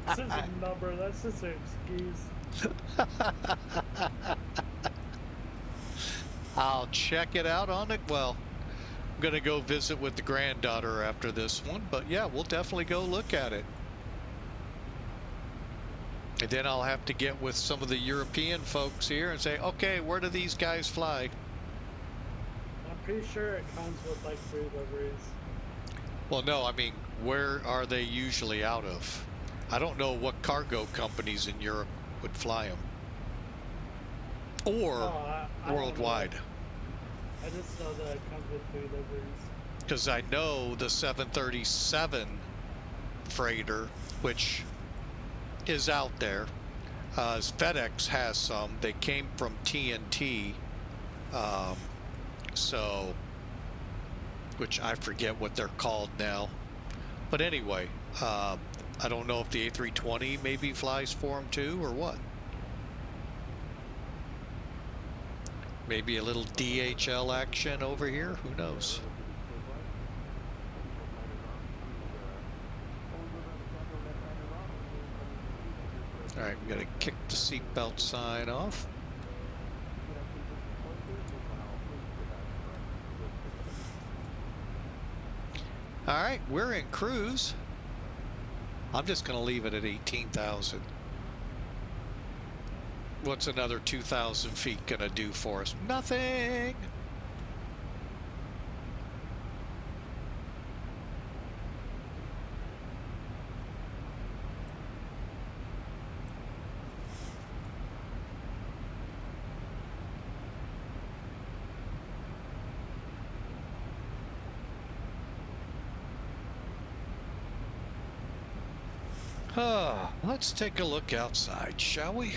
Speaker 2: this is a number, that's just an excuse.
Speaker 1: I'll check it out on it. Well, I'm going to go visit with the granddaughter after this one, but yeah, we'll definitely go look at it. And then I'll have to get with some of the European folks here and say, okay, where do these guys fly?
Speaker 2: I'm pretty sure it comes with like 3 liveries.
Speaker 1: Well, no, I mean, where are they usually out of? I don't know what cargo companies in Europe would fly them. Or
Speaker 2: I
Speaker 1: worldwide.
Speaker 2: I just know that it comes with 3 liveries.
Speaker 1: Because I know the 737 freighter, which is out there, FedEx has some. They came from TNT, so, which I forget what they're called now. But anyway, I don't know if the A320 maybe flies for them too, or what. Maybe a little DHL action over here, who knows. All right, we got to kick the seatbelt sign off. All right, we're in cruise. I'm just going to leave it at 18,000. What's another 2,000 feet going to do for us? Nothing. Let's take a look outside, shall we?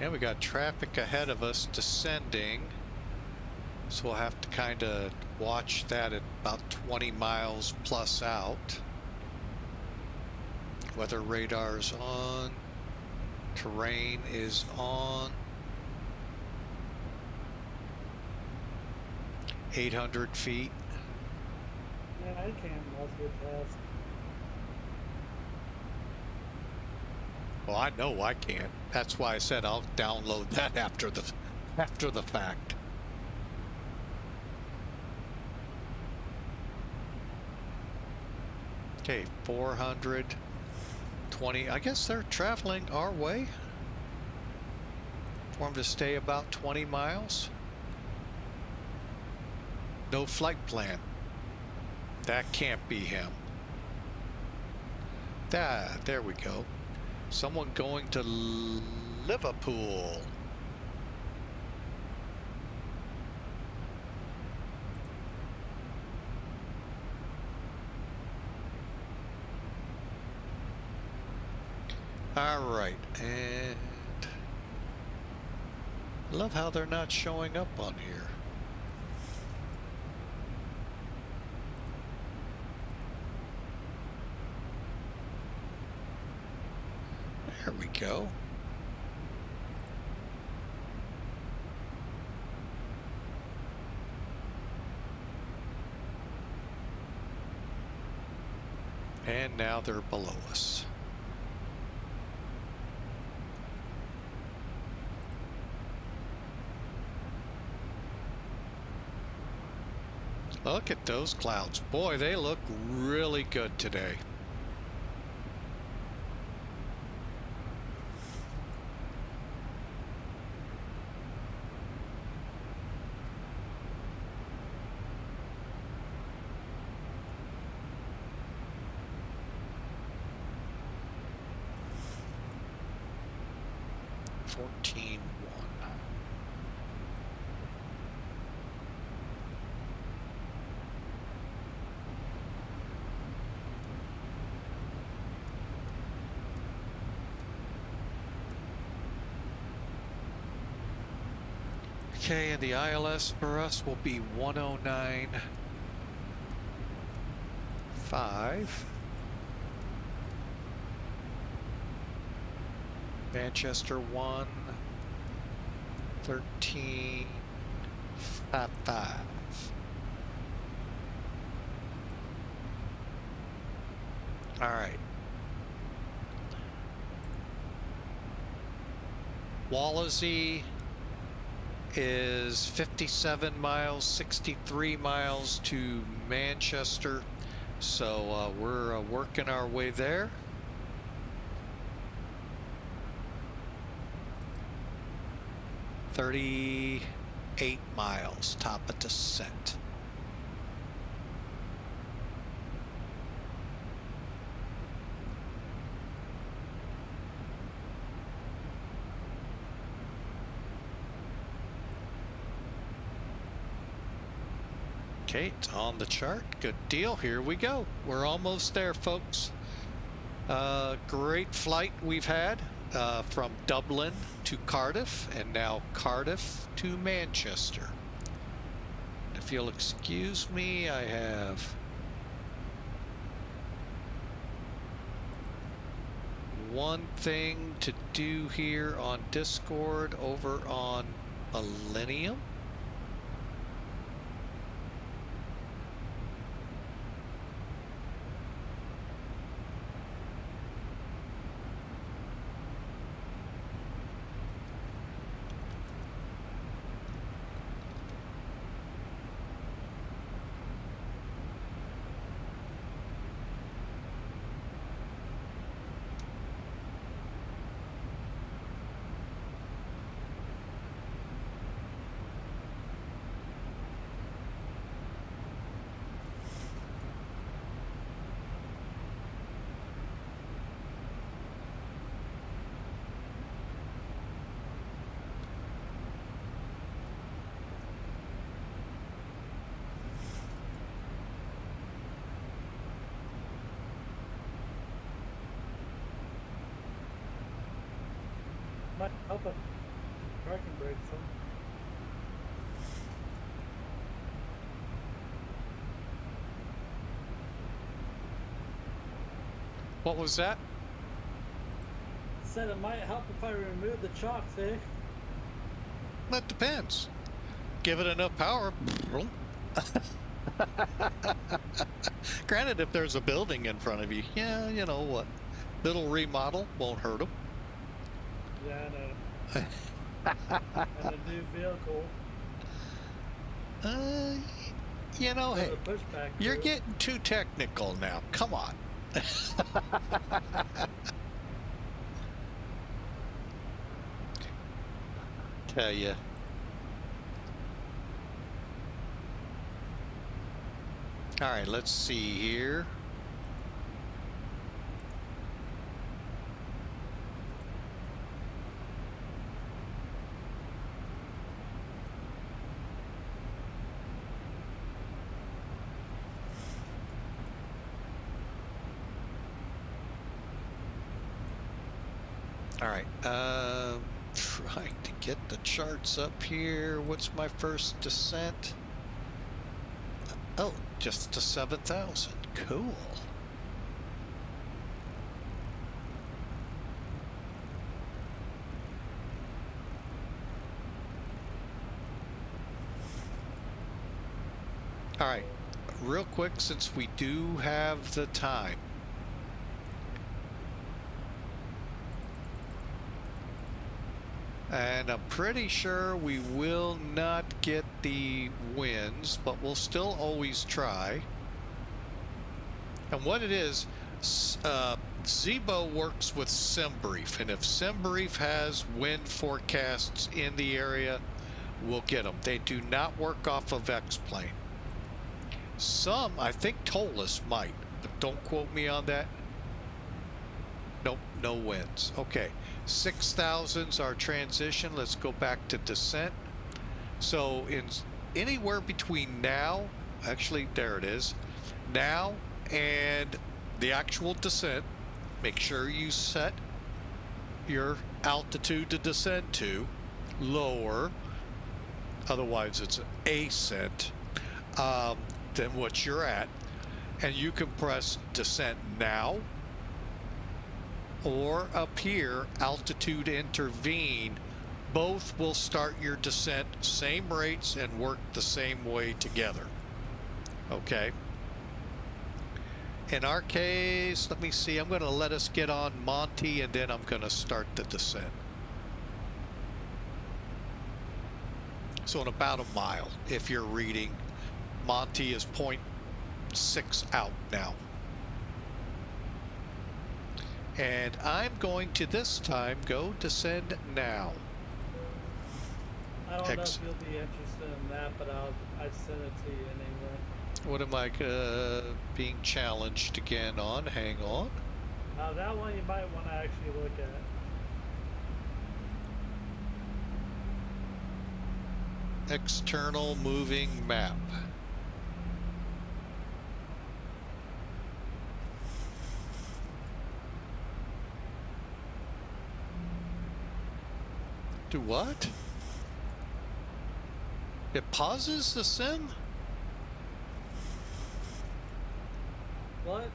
Speaker 1: And we got traffic ahead of us descending. So we'll have to kind of watch that at about 20 miles plus out. Weather radar's on. Terrain is on. 800 feet.
Speaker 2: Yeah, I can multitask.
Speaker 1: Well, I know I can't. That's why I said I'll download that after the fact. Okay, 420. I guess they're traveling our way. For them to stay about 20 miles. No flight plan. That can't be him. There we go. Someone going to Liverpool. All right, and I love how they're not showing up on here. There we go. And now they're below us. Look at those clouds. Boy, they look really good today. Okay, and the ILS for us will be 109.5. Manchester 113.55. All right. Wallasey is 57 miles, 63 miles to Manchester. So we're working our way there. $38 miles, top of descent. Okay, it's on the chart. Good deal. Here we go. We're almost there, folks. Great flight we've had from Dublin to Cardiff, and now Cardiff to Manchester. If you'll excuse me, I have one thing to do here on Discord over on Millennium.
Speaker 2: Might help if parking brakes, huh?
Speaker 1: What was that?
Speaker 2: Said it might help if I remove the chocks, eh?
Speaker 1: That depends. Give it enough power. Granted, if there's a building in front of you, yeah, you know what? Little remodel won't hurt them.
Speaker 2: Yeah, I know. And a new vehicle.
Speaker 1: You know, hey,
Speaker 2: Pushback
Speaker 1: you're
Speaker 2: crew.
Speaker 1: getting too technical now. Come on. Tell you. All right, let's see here. All right, trying to get the charts up here. What's my first descent? Oh, just to 7,000. Cool. All right, real quick, since we do have the time. And I'm pretty sure we will not get the wins, but we'll still always try. And what it is, ZIBO works with SimBrief, and if SimBrief has wind forecasts in the area, we'll get them. They do not work off of X-Plane. Some, I think Tolus might, but don't quote me on that. Nope, no winds. Okay, 6,000's our transition. Let's go back to descent. So in anywhere between now, actually there it is, now and the actual descent, make sure you set your altitude to descend to lower, otherwise it's an ascent, than what you're at, and you can press descent now, or up here, altitude intervene. Both will start your descent same rates and work the same way together. Okay. In our case, let me see, I'm going to let us get on Monty and then I'm going to start the descent. So in about a mile, if you're reading, Monty is 0.6 out now. And I'm going to this time go descend now.
Speaker 2: I don't know if you'll be interested in that, but I'd send it to you anyway.
Speaker 1: What am I being challenged again on? Hang on.
Speaker 2: Now that one you might want to actually look at.
Speaker 1: External moving map. Do what? It pauses the sim?
Speaker 2: What?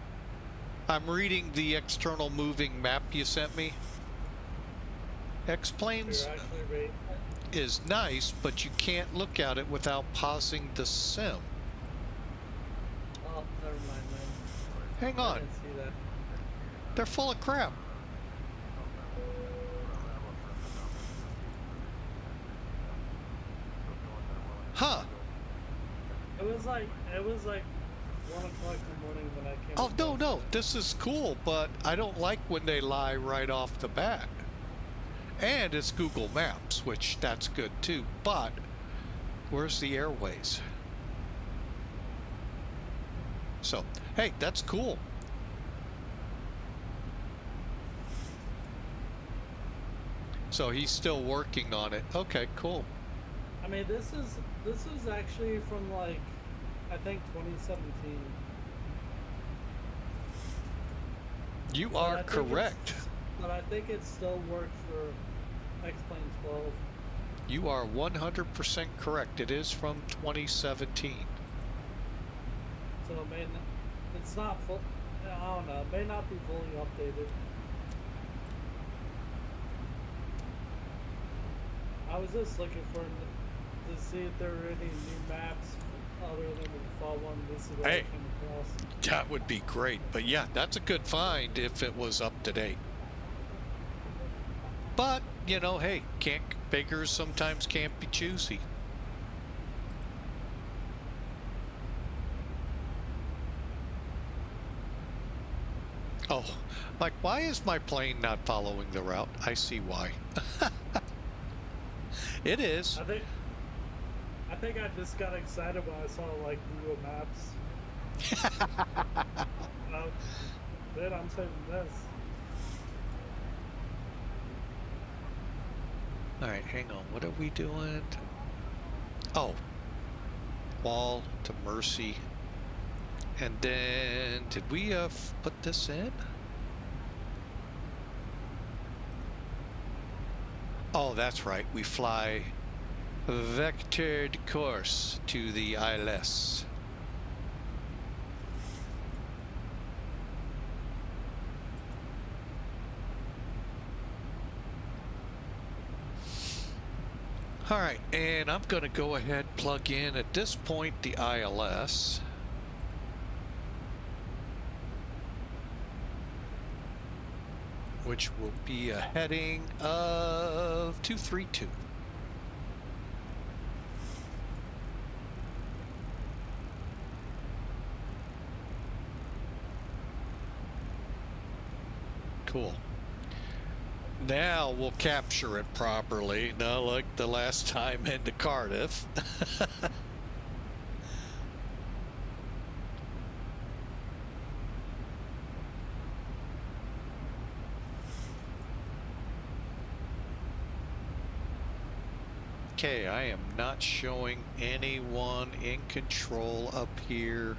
Speaker 1: I'm reading the external moving map you sent me. X-Planes is nice, but you can't look at it without pausing the sim.
Speaker 2: Oh, never mind, man.
Speaker 1: Hang
Speaker 2: I
Speaker 1: on.
Speaker 2: didn't see that.
Speaker 1: They're full of crap. Huh.
Speaker 2: It was like 1 o'clock in the morning when I came.
Speaker 1: Oh, no, this is cool, but I don't like when they lie right off the bat. And it's Google Maps, which that's good too, but where's the airways? So, hey, that's cool. So he's still working on it. Okay, cool.
Speaker 2: I mean, this is actually from like, I think 2017.
Speaker 1: You are correct.
Speaker 2: But I think it still works for X-Plane 12.
Speaker 1: You are 100% correct. It is from 2017.
Speaker 2: So it may not, it's not full, I don't know, it may not be fully updated. I was just looking for to see if there were any new maps other than the fall one. This is what I came across.
Speaker 1: That would be great. But yeah, that's a good find if it was up to date. But, you know, hey, beggars sometimes can't be choosy. Oh, like, why is my plane not following the route? I see why. It is.
Speaker 2: I think I just got excited when I saw like Google Maps. Then I'm saving this.
Speaker 1: All right, hang on. What are we doing? Oh, wall to Mercy. And then, did we put this in? Oh, that's right. We fly vectored course to the ILS. All right, and I'm going to go ahead and plug in at this point the ILS. Which will be a heading of 232. Cool. Now we'll capture it properly, not like the last time into Cardiff. Okay, I am not showing anyone in control up here.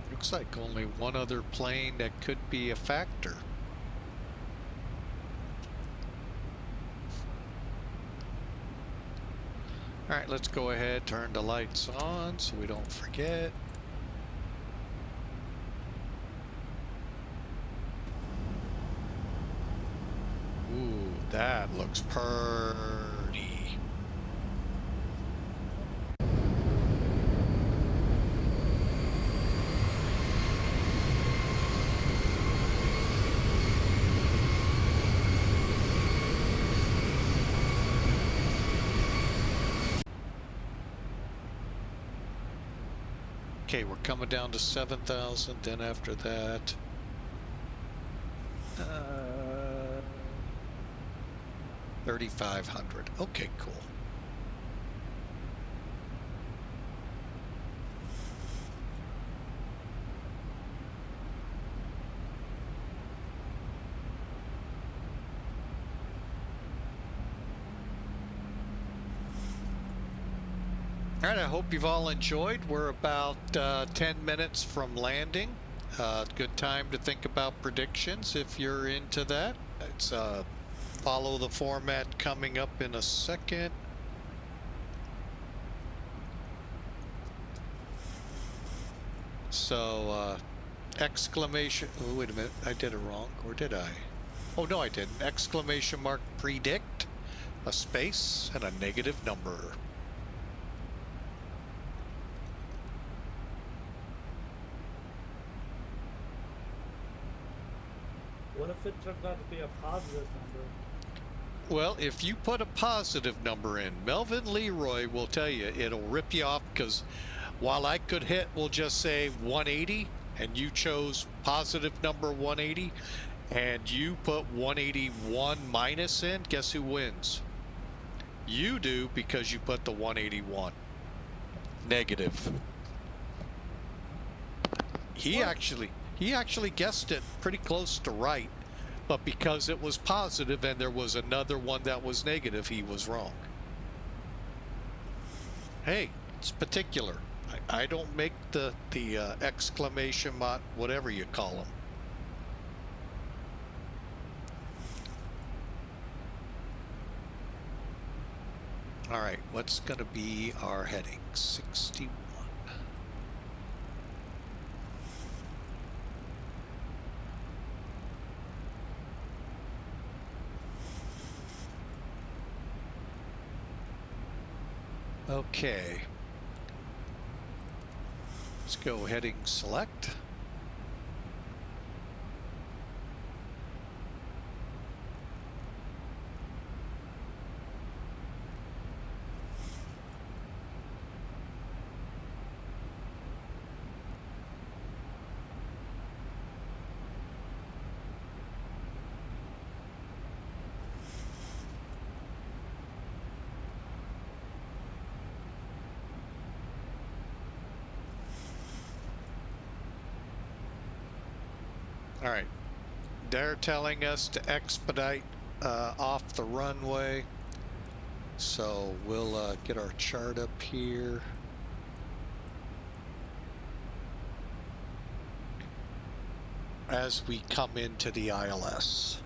Speaker 1: Looks like only one other plane that could be a factor. All right, let's go ahead, turn the lights on so we don't forget. Ooh, that looks pretty. Okay, we're coming down to 7,000, then after that, 3,500. Okay, cool. All right, I hope you've all enjoyed. We're about 10 minutes from landing. Good time to think about predictions if you're into that. It's follow the format coming up in a second. So, exclamation, oh, wait a minute, I did it wrong, or did I? Oh, no, I didn't. Exclamation mark predict, a space, and a negative number.
Speaker 2: What if it turned out to be a positive number?
Speaker 1: Well, if you put a positive number in, Melvin Leroy will tell you it'll rip you off, because while I could hit, we'll just say 180, and you chose positive number 180, and you put 181 minus in, guess who wins? You do, because you put the 181. Negative. He actually guessed it pretty close to right, but because it was positive and there was another one that was negative, he was wrong. Hey, it's particular. I don't make the exclamation mark, whatever you call them. All right, what's going to be our heading? 61. Okay. Let's go heading select. All right, they're telling us to expedite off the runway, so we'll get our chart up here. As we come into the ILS.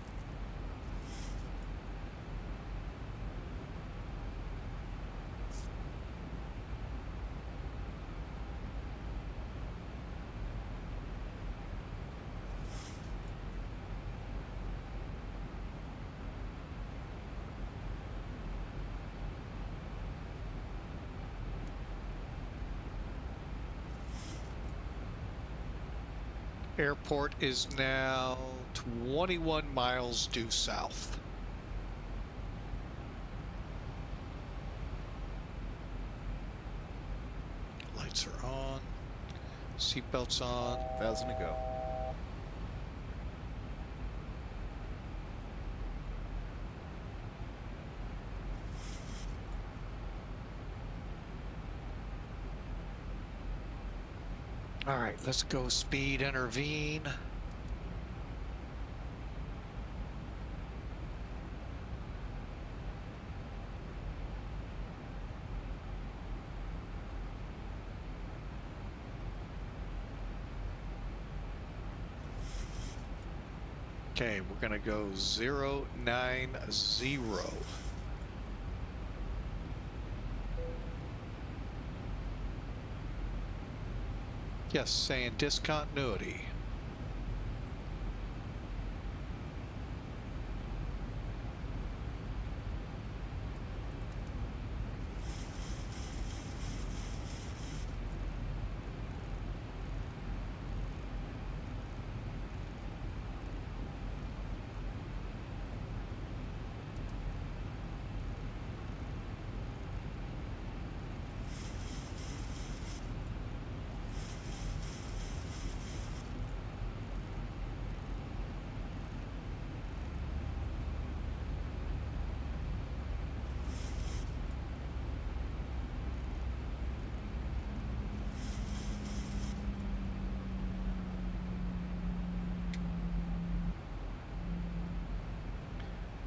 Speaker 1: Airport is now 21 miles due south. Lights are on. Seatbelts on.
Speaker 13: 1,000 to go.
Speaker 1: All right, let's go speed intervene. Okay, we're gonna go 090. Yes, saying discontinuity.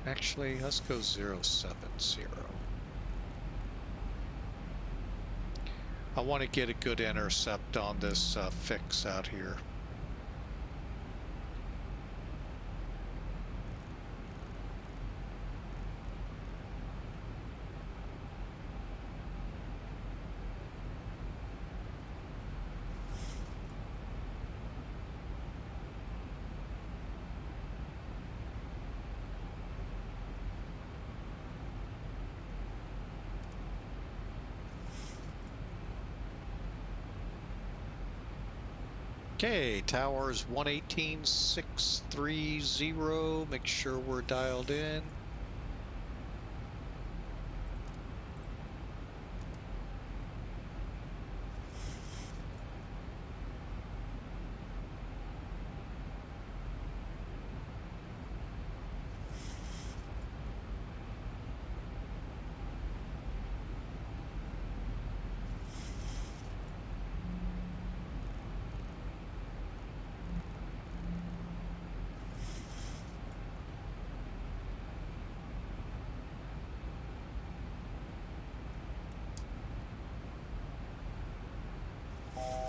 Speaker 1: Actually, let's go 070. I want to get a good intercept on this fix out here. Okay, towers 118.630. Make sure we're dialed in.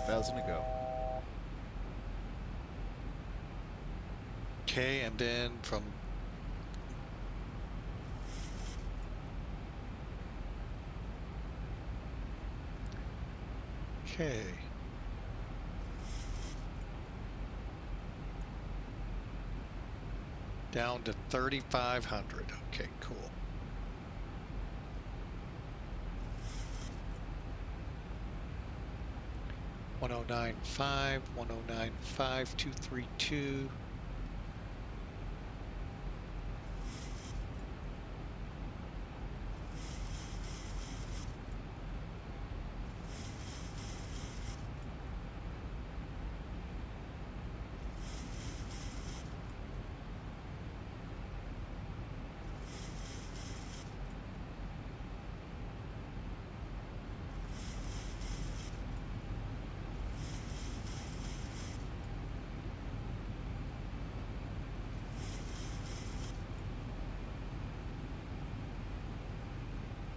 Speaker 13: 4,000 to go.
Speaker 1: Okay, and then from okay. Down to 3,500. Okay, cool. $109.5, $109.5, 232.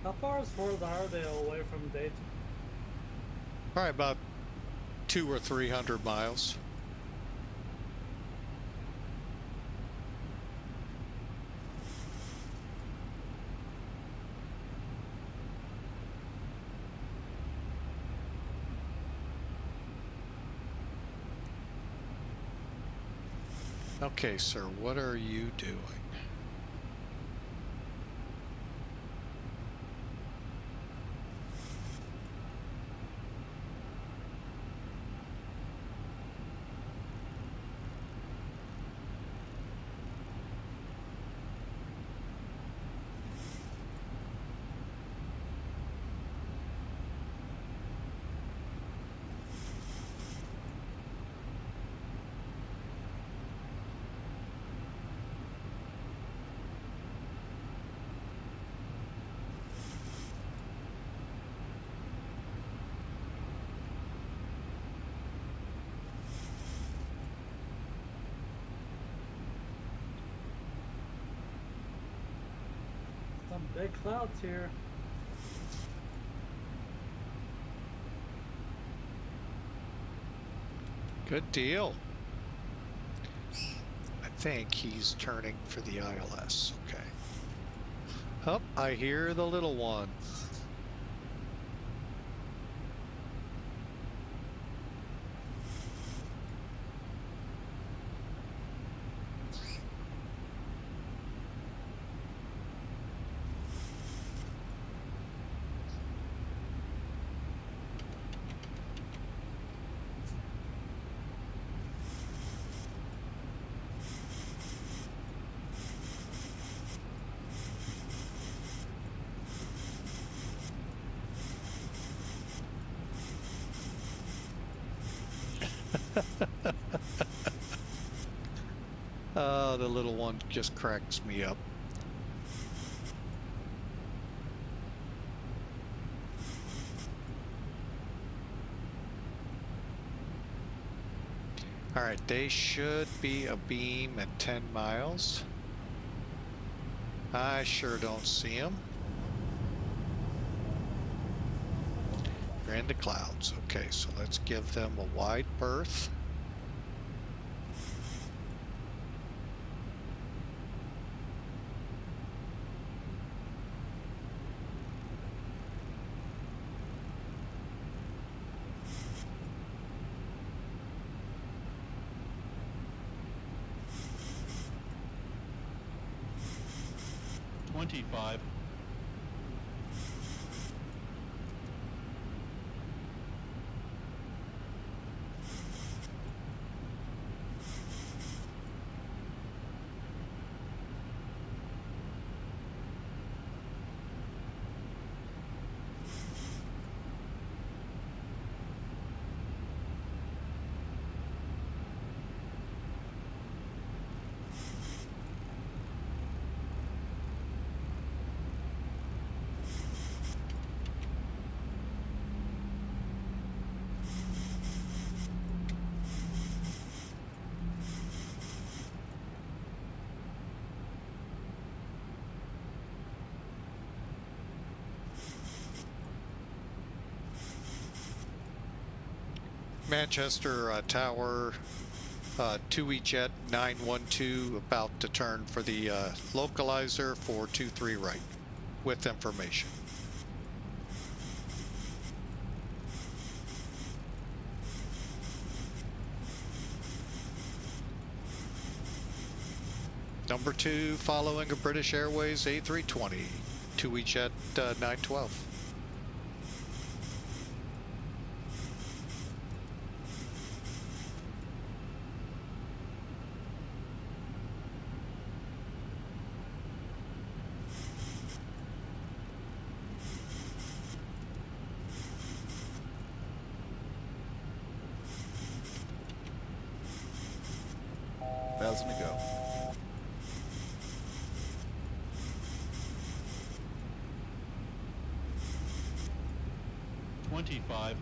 Speaker 2: How far is Fort Lauderdale away from Dayton?
Speaker 1: Probably about 200 or 300 miles. Okay, sir, what are you doing?
Speaker 2: Some big clouds here.
Speaker 1: Good deal. I think he's turning for the ILS. Okay. Oh, I hear the little one. The little one just cracks me up. All right, they should be a beam at 10 miles. I sure don't see them. They're in the clouds. Okay, so let's give them a wide berth.
Speaker 14: $25.
Speaker 1: Manchester Tower, 2E Jet 912 about to turn for the localizer for 23 right with information. Number 2 following a British Airways A320, 2E Jet 912.
Speaker 13: Thousand to go.
Speaker 14: $2,500.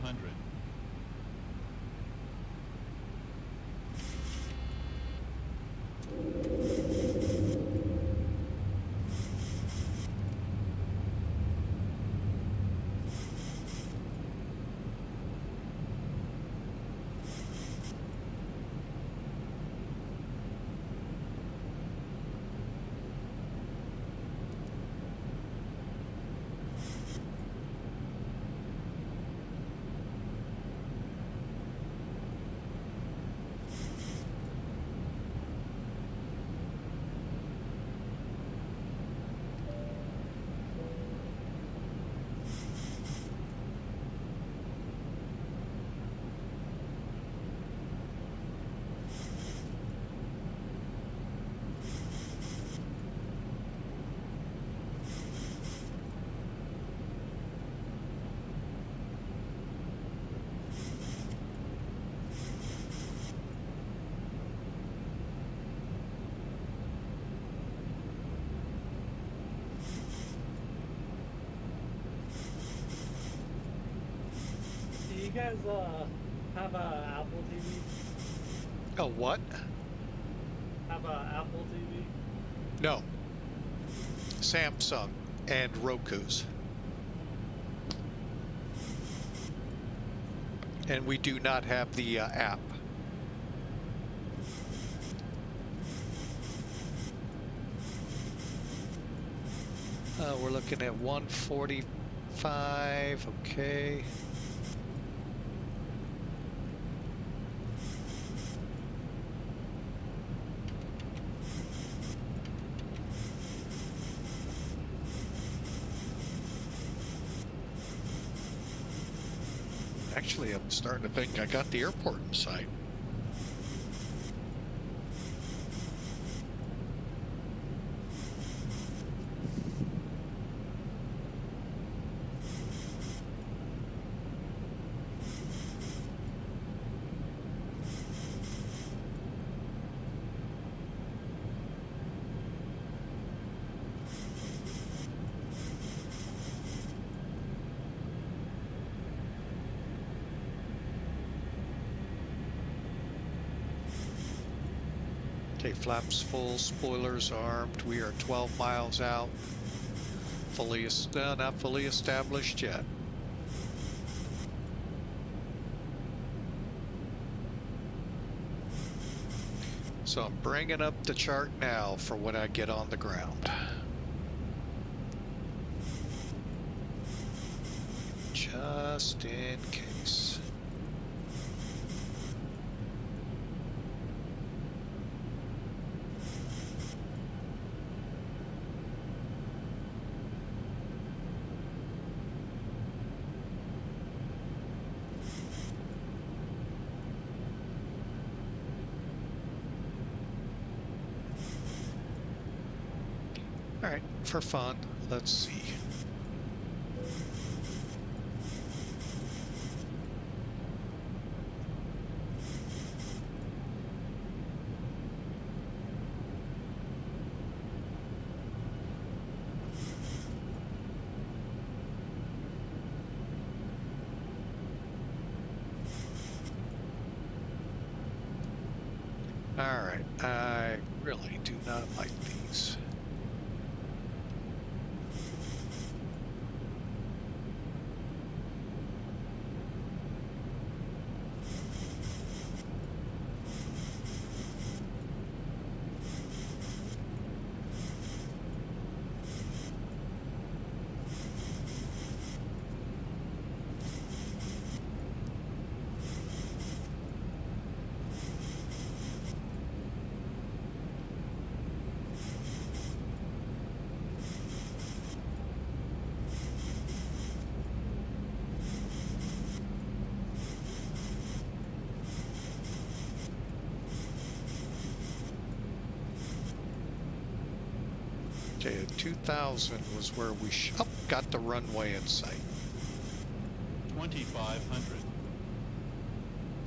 Speaker 2: Do you guys have a Apple TV?
Speaker 1: A what?
Speaker 2: Have a Apple TV?
Speaker 1: No. Samsung and Roku's. And we do not have the app. We're looking at 145, okay. Actually, I'm starting to think I got the airport in sight. Okay, flaps full, spoilers armed. We are 12 miles out. Not fully established yet. So I'm bringing up the chart now for when I get on the ground. Just in case. All right, for fun, let's see. All right, I really do not like these. Okay, 2000 was where we got the runway in sight.
Speaker 14: 2500.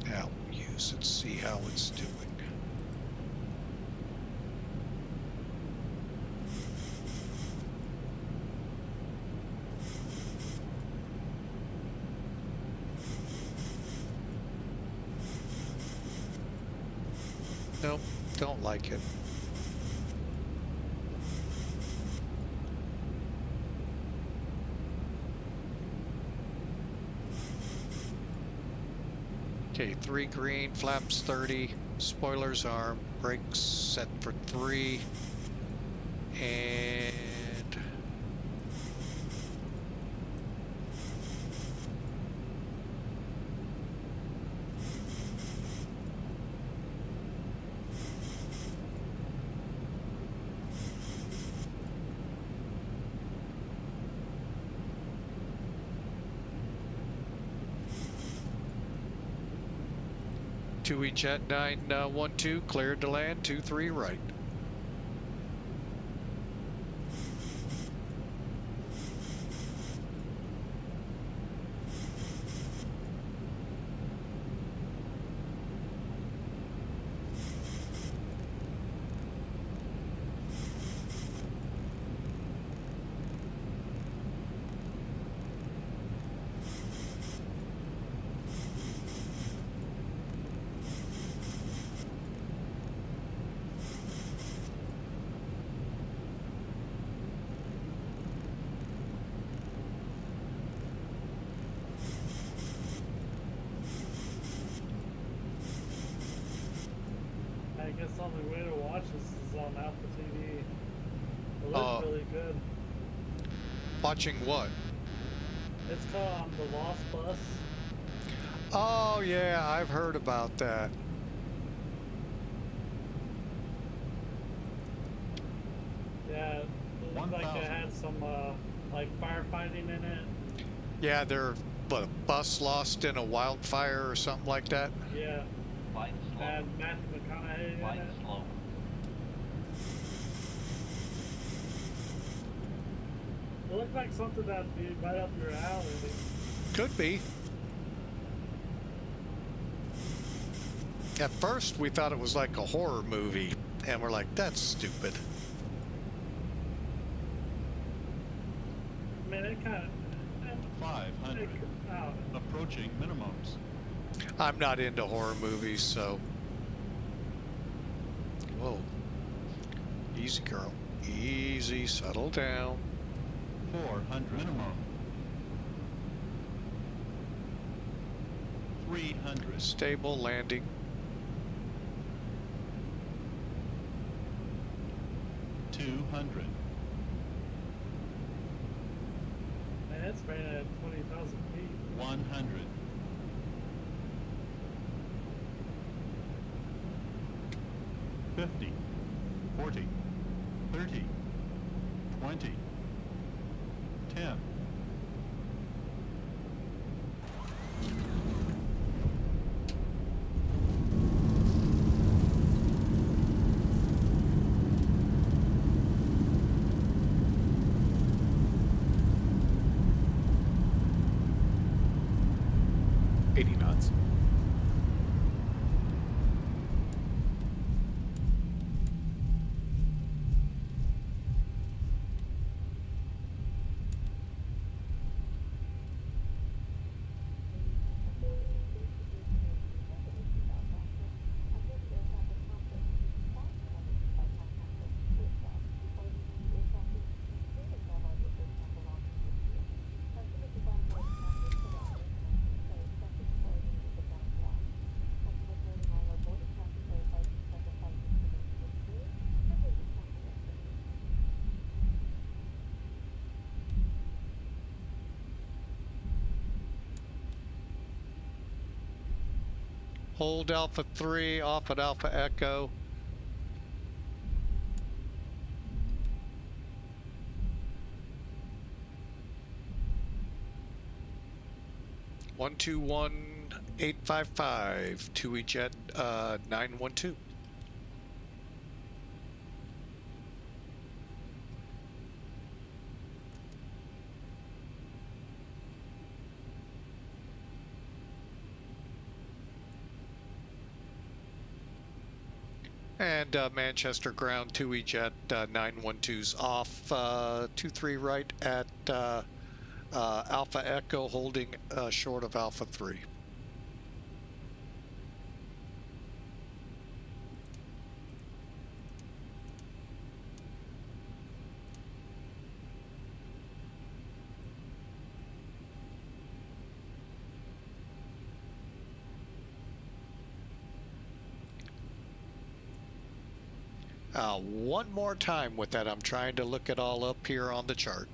Speaker 1: Now we'll use it, see how it's doing. Nope, don't like it. Okay, 3 green, flaps 30, spoilers arm, brakes set for 3, and Jet 912 cleared to land, 23 right.
Speaker 2: I guess the only way to watch this is on Alpha TV. It looks really good.
Speaker 1: Watching what?
Speaker 2: It's called The Lost Bus.
Speaker 1: Oh yeah, I've heard about that.
Speaker 2: Yeah, it looked like it had some like firefighting in it.
Speaker 1: Yeah, they're a bus lost in a wildfire or something like that.
Speaker 2: Yeah.
Speaker 6: Flight slow.
Speaker 2: And Matthew McConaughey
Speaker 6: Flight
Speaker 2: in it.
Speaker 6: slow.
Speaker 2: It looked like something that'd be right up your alley.
Speaker 1: Could be. At first, we thought it was like a horror movie, and we're like, that's stupid.
Speaker 2: I mean, it kind of...
Speaker 14: 500. Approaching minimums.
Speaker 1: I'm not into horror movies, so... Whoa. Easy, girl. Easy, settle down.
Speaker 14: 400 minimum. 300.
Speaker 1: Stable landing.
Speaker 14: 200.
Speaker 2: Man, it's ran at 20,000 feet.
Speaker 14: 100. 50. 40. 30. 20. 10.
Speaker 1: Hold Alpha 3 off at Alpha Echo. One 855 2E Jet 912. And Manchester ground 2E jet 912's off 23 right at Alpha Echo, holding short of Alpha 3. One more time with that. I'm trying to look it all up here on the chart.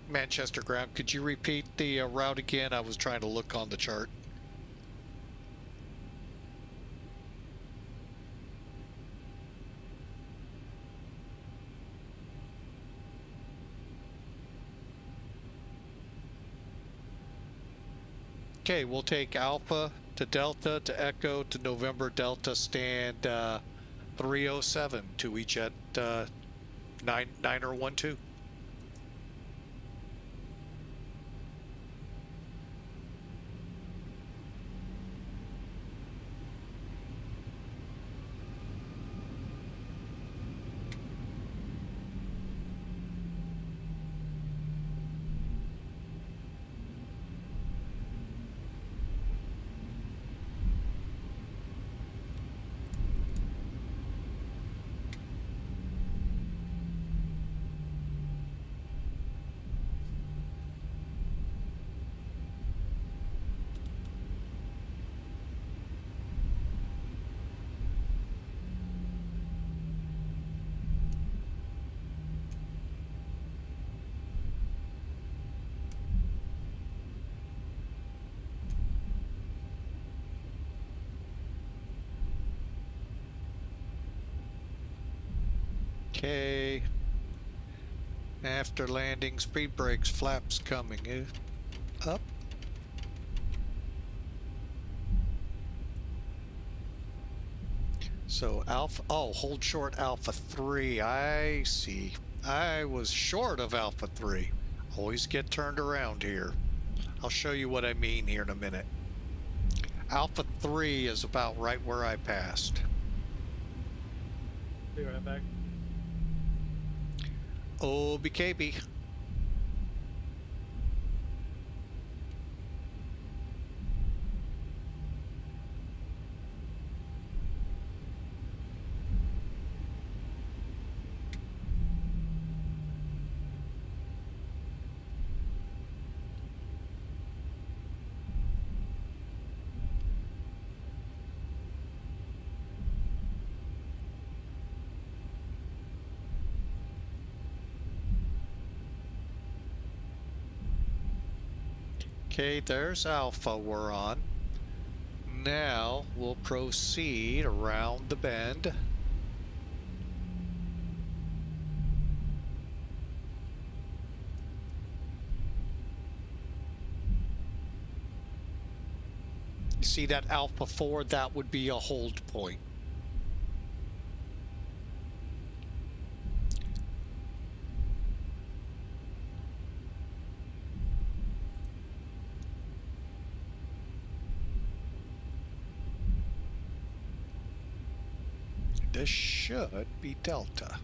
Speaker 1: Manchester ground, could you repeat the route again? I was trying to look on the chart. Okay, we'll take Alpha to Delta to Echo to November Delta, stand 307 to each at 9er12. Okay. After landing, speed brakes, flaps coming up. So Alpha, oh, hold short Alpha 3. I see. I was short of Alpha 3. Always get turned around here. I'll show you what I mean here in a minute. Alpha 3 is about right where I passed.
Speaker 2: Be right back.
Speaker 1: OBKB. Okay, there's Alpha we're on. Now we'll proceed around the bend. You see that Alpha 4? That would be a hold point. This should be Delta.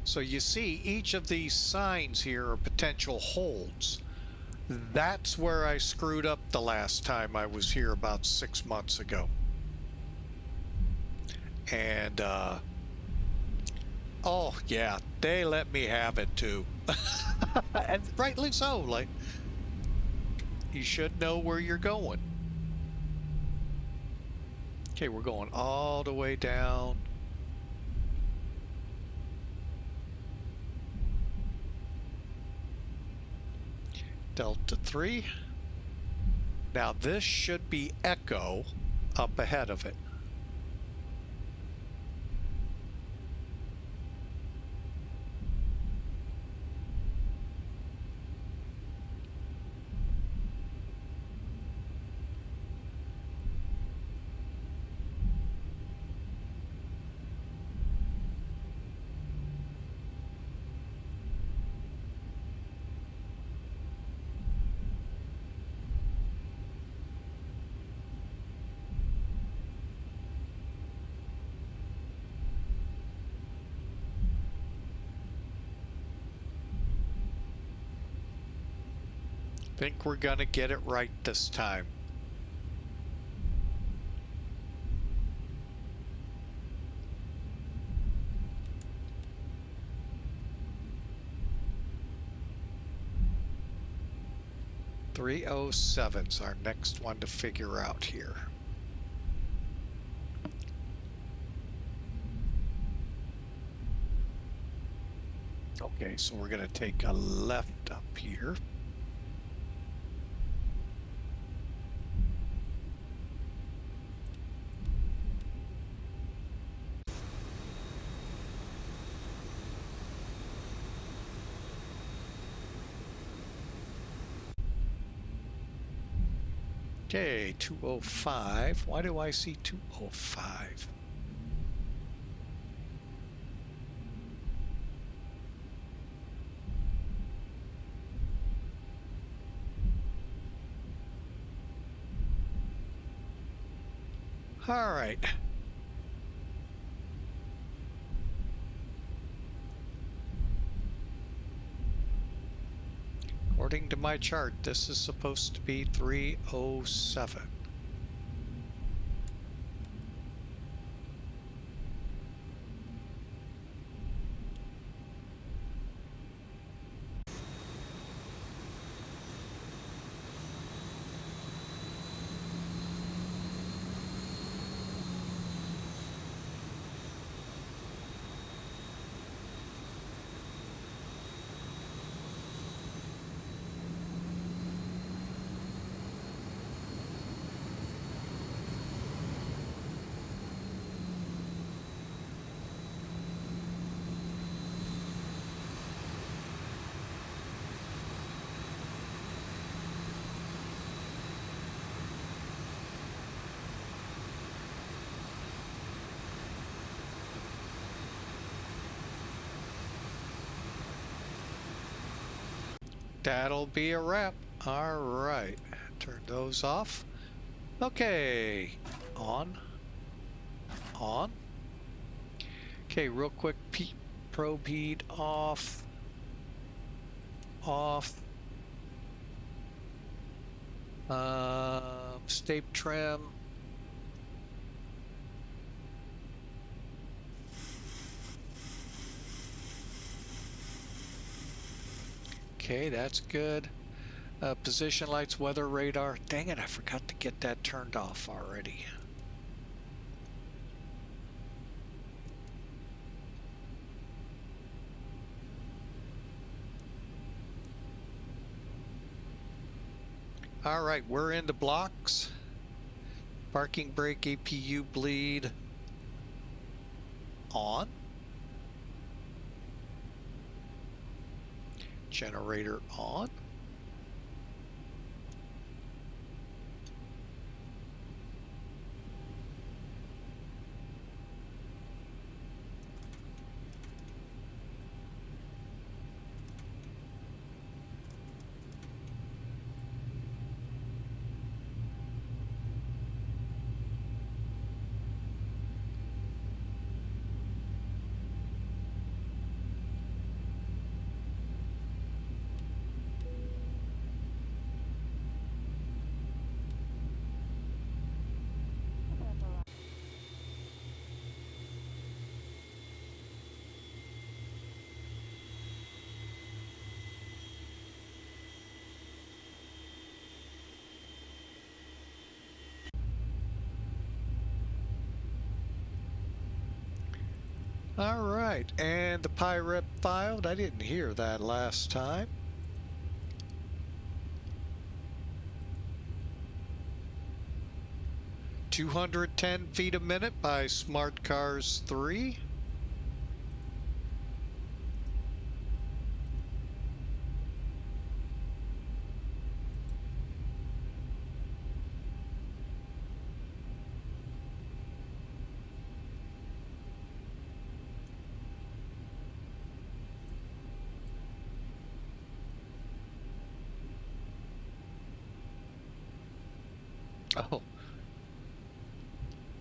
Speaker 1: So you see each of these signs here are potential holds. That's where I screwed up the last time I was here about 6 months ago. And, oh, yeah, they let me have it, too. And rightly so. Like, you should know where you're going. Okay, we're going all the way down. Delta 3. Now, this should be Echo up ahead of it. Think we're gonna get it right this time. .307's our next one to figure out here. Okay, so we're gonna take a left up here. Okay, 205. Why do I see 205? All right. According to my chart, this is supposed to be 307. That'll be a wrap. All right, turn those off. Okay, on. Okay, real quick, probe heat off. Stape trim. Okay, that's good. Position lights, weather radar. Dang it, I forgot to get that turned off already. All right, we're into blocks. Parking brake, APU bleed on. Generator on. All right, and the PIREP filed. I didn't hear that last time. .210 feet a minute by Smart Cars 3. Oh.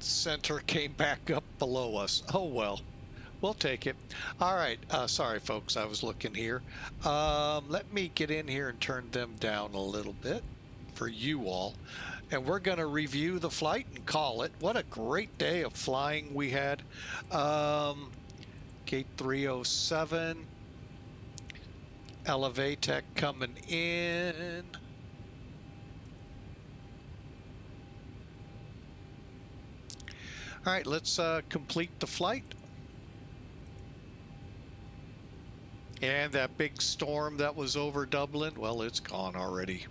Speaker 1: Center came back up below us. Oh well. We'll take it. All right. Sorry, folks. I was looking here. Let me get in here and turn them down a little bit for you all. And we're going to review the flight and call it. What a great day of flying we had. Gate 307. Elevatech coming in. All right, let's complete the flight. And that big storm that was over Dublin, well, it's gone already.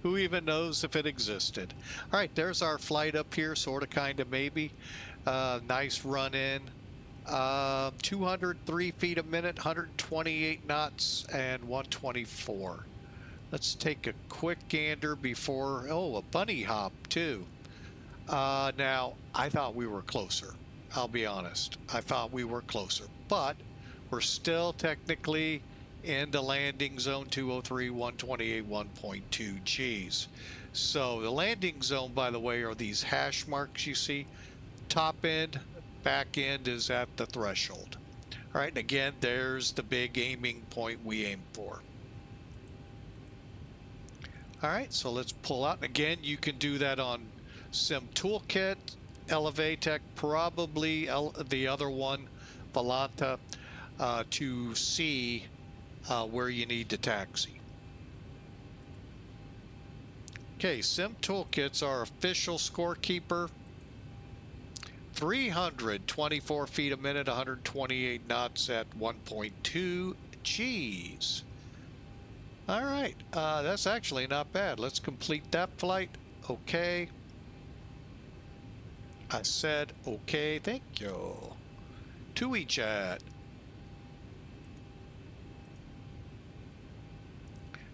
Speaker 1: Who even knows if it existed? All right, there's our flight up here, sort of, kind of, maybe. Nice run in. 203 feet a minute, 128 knots, and 124. Let's take a quick gander before, oh, a bunny hop, too. Now, I thought we were closer. I'll be honest. I thought we were closer. But we're still technically in the landing zone 203, 128, 1.2 Gs. So the landing zone, by the way, are these hash marks you see. Top end, back end is at the threshold. All right, and again, there's the big aiming point we aim for. All right, so let's pull out. Again, you can do that on Sim Toolkit, Elevatech, probably the other one, Volanta, to see where you need to taxi. Okay, Sim Toolkit's our official scorekeeper. 324 feet a minute, 128 knots at 1.2 Gs. All right, that's actually not bad. Let's complete that flight. Okay. I said okay, thank you. TUI chat.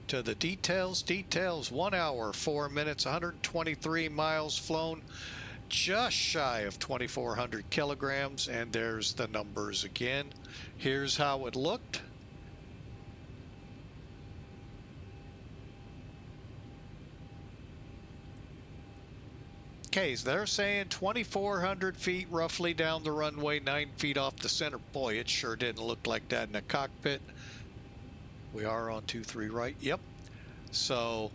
Speaker 1: To the details, 1 hour, 4 minutes, 123 miles flown, just shy of 2,400 kilograms, and there's the numbers again. Here's how it looked. Okay, so they're saying 2,400 feet roughly down the runway, 9 feet off the center. Boy, it sure didn't look like that in the cockpit. We are on 23 right. Yep. So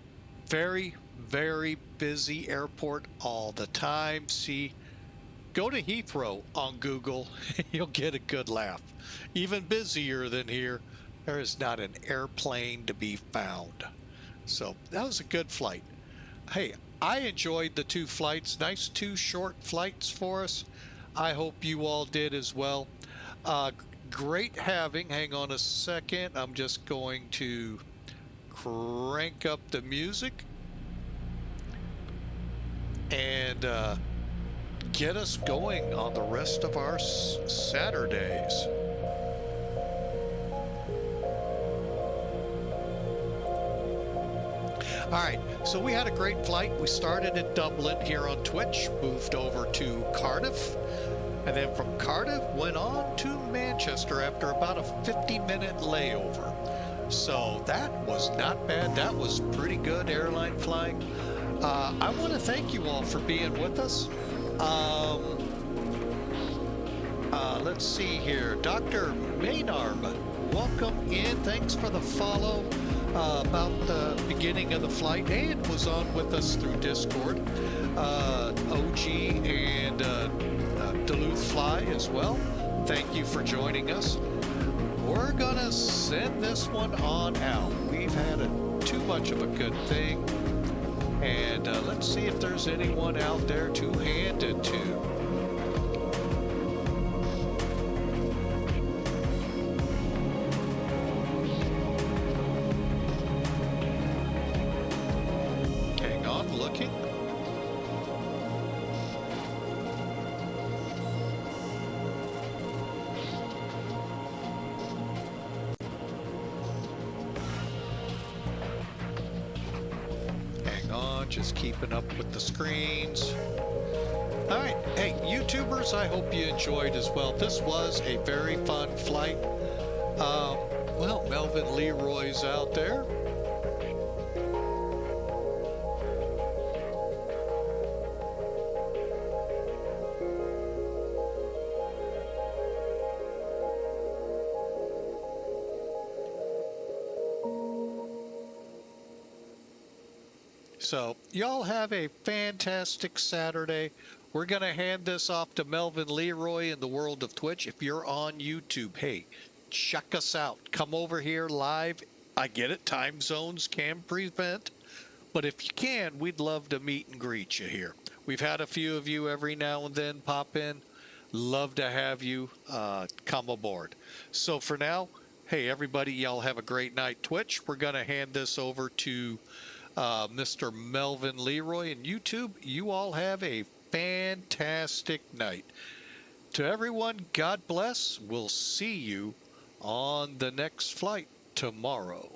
Speaker 1: very, very busy airport all the time. See, go to Heathrow on Google. You'll get a good laugh. Even busier than here. There is not an airplane to be found. So that was a good flight. Hey, I enjoyed the 2 flights. Nice 2 short flights for us. I hope you all did as well. Great having, hang on a second, I'm just going to crank up the music and get us going on the rest of our Saturdays. All right, so we had a great flight. We started at Dublin here on Twitch, moved over to Cardiff, and then from Cardiff went on to Manchester after about a 50-minute layover. So that was not bad. That was pretty good airline flying. I want to thank you all for being with us. Let's see here. Dr. Maynard, welcome in. Thanks for the follow about the beginning of the flight, and was on with us through Discord. OG and Duluth Fly as well. Thank you for joining us. We're gonna send this one on out. We've had too much of a good thing, and let's see if there's anyone out there to hand it to. Hang on, looking. Just keeping up with the screens. All right, hey, YouTubers, I hope you enjoyed as well. This was a very fun flight. Well, Melvin Leroy's out there. So y'all have a fantastic Saturday. We're going to hand this off to Melvin Leroy in the world of Twitch. If you're on YouTube, hey, check us out. Come over here live. I get it, time zones can prevent, but if you can, we'd love to meet and greet you here. We've had a few of you every now and then pop in. Love to have you come aboard. So for now, hey, everybody, y'all have a great night. Twitch, we're going to hand this over to Mr. Melvin Leroy. And YouTube, you all have a fantastic night. To everyone, God bless. We'll see you on the next flight tomorrow.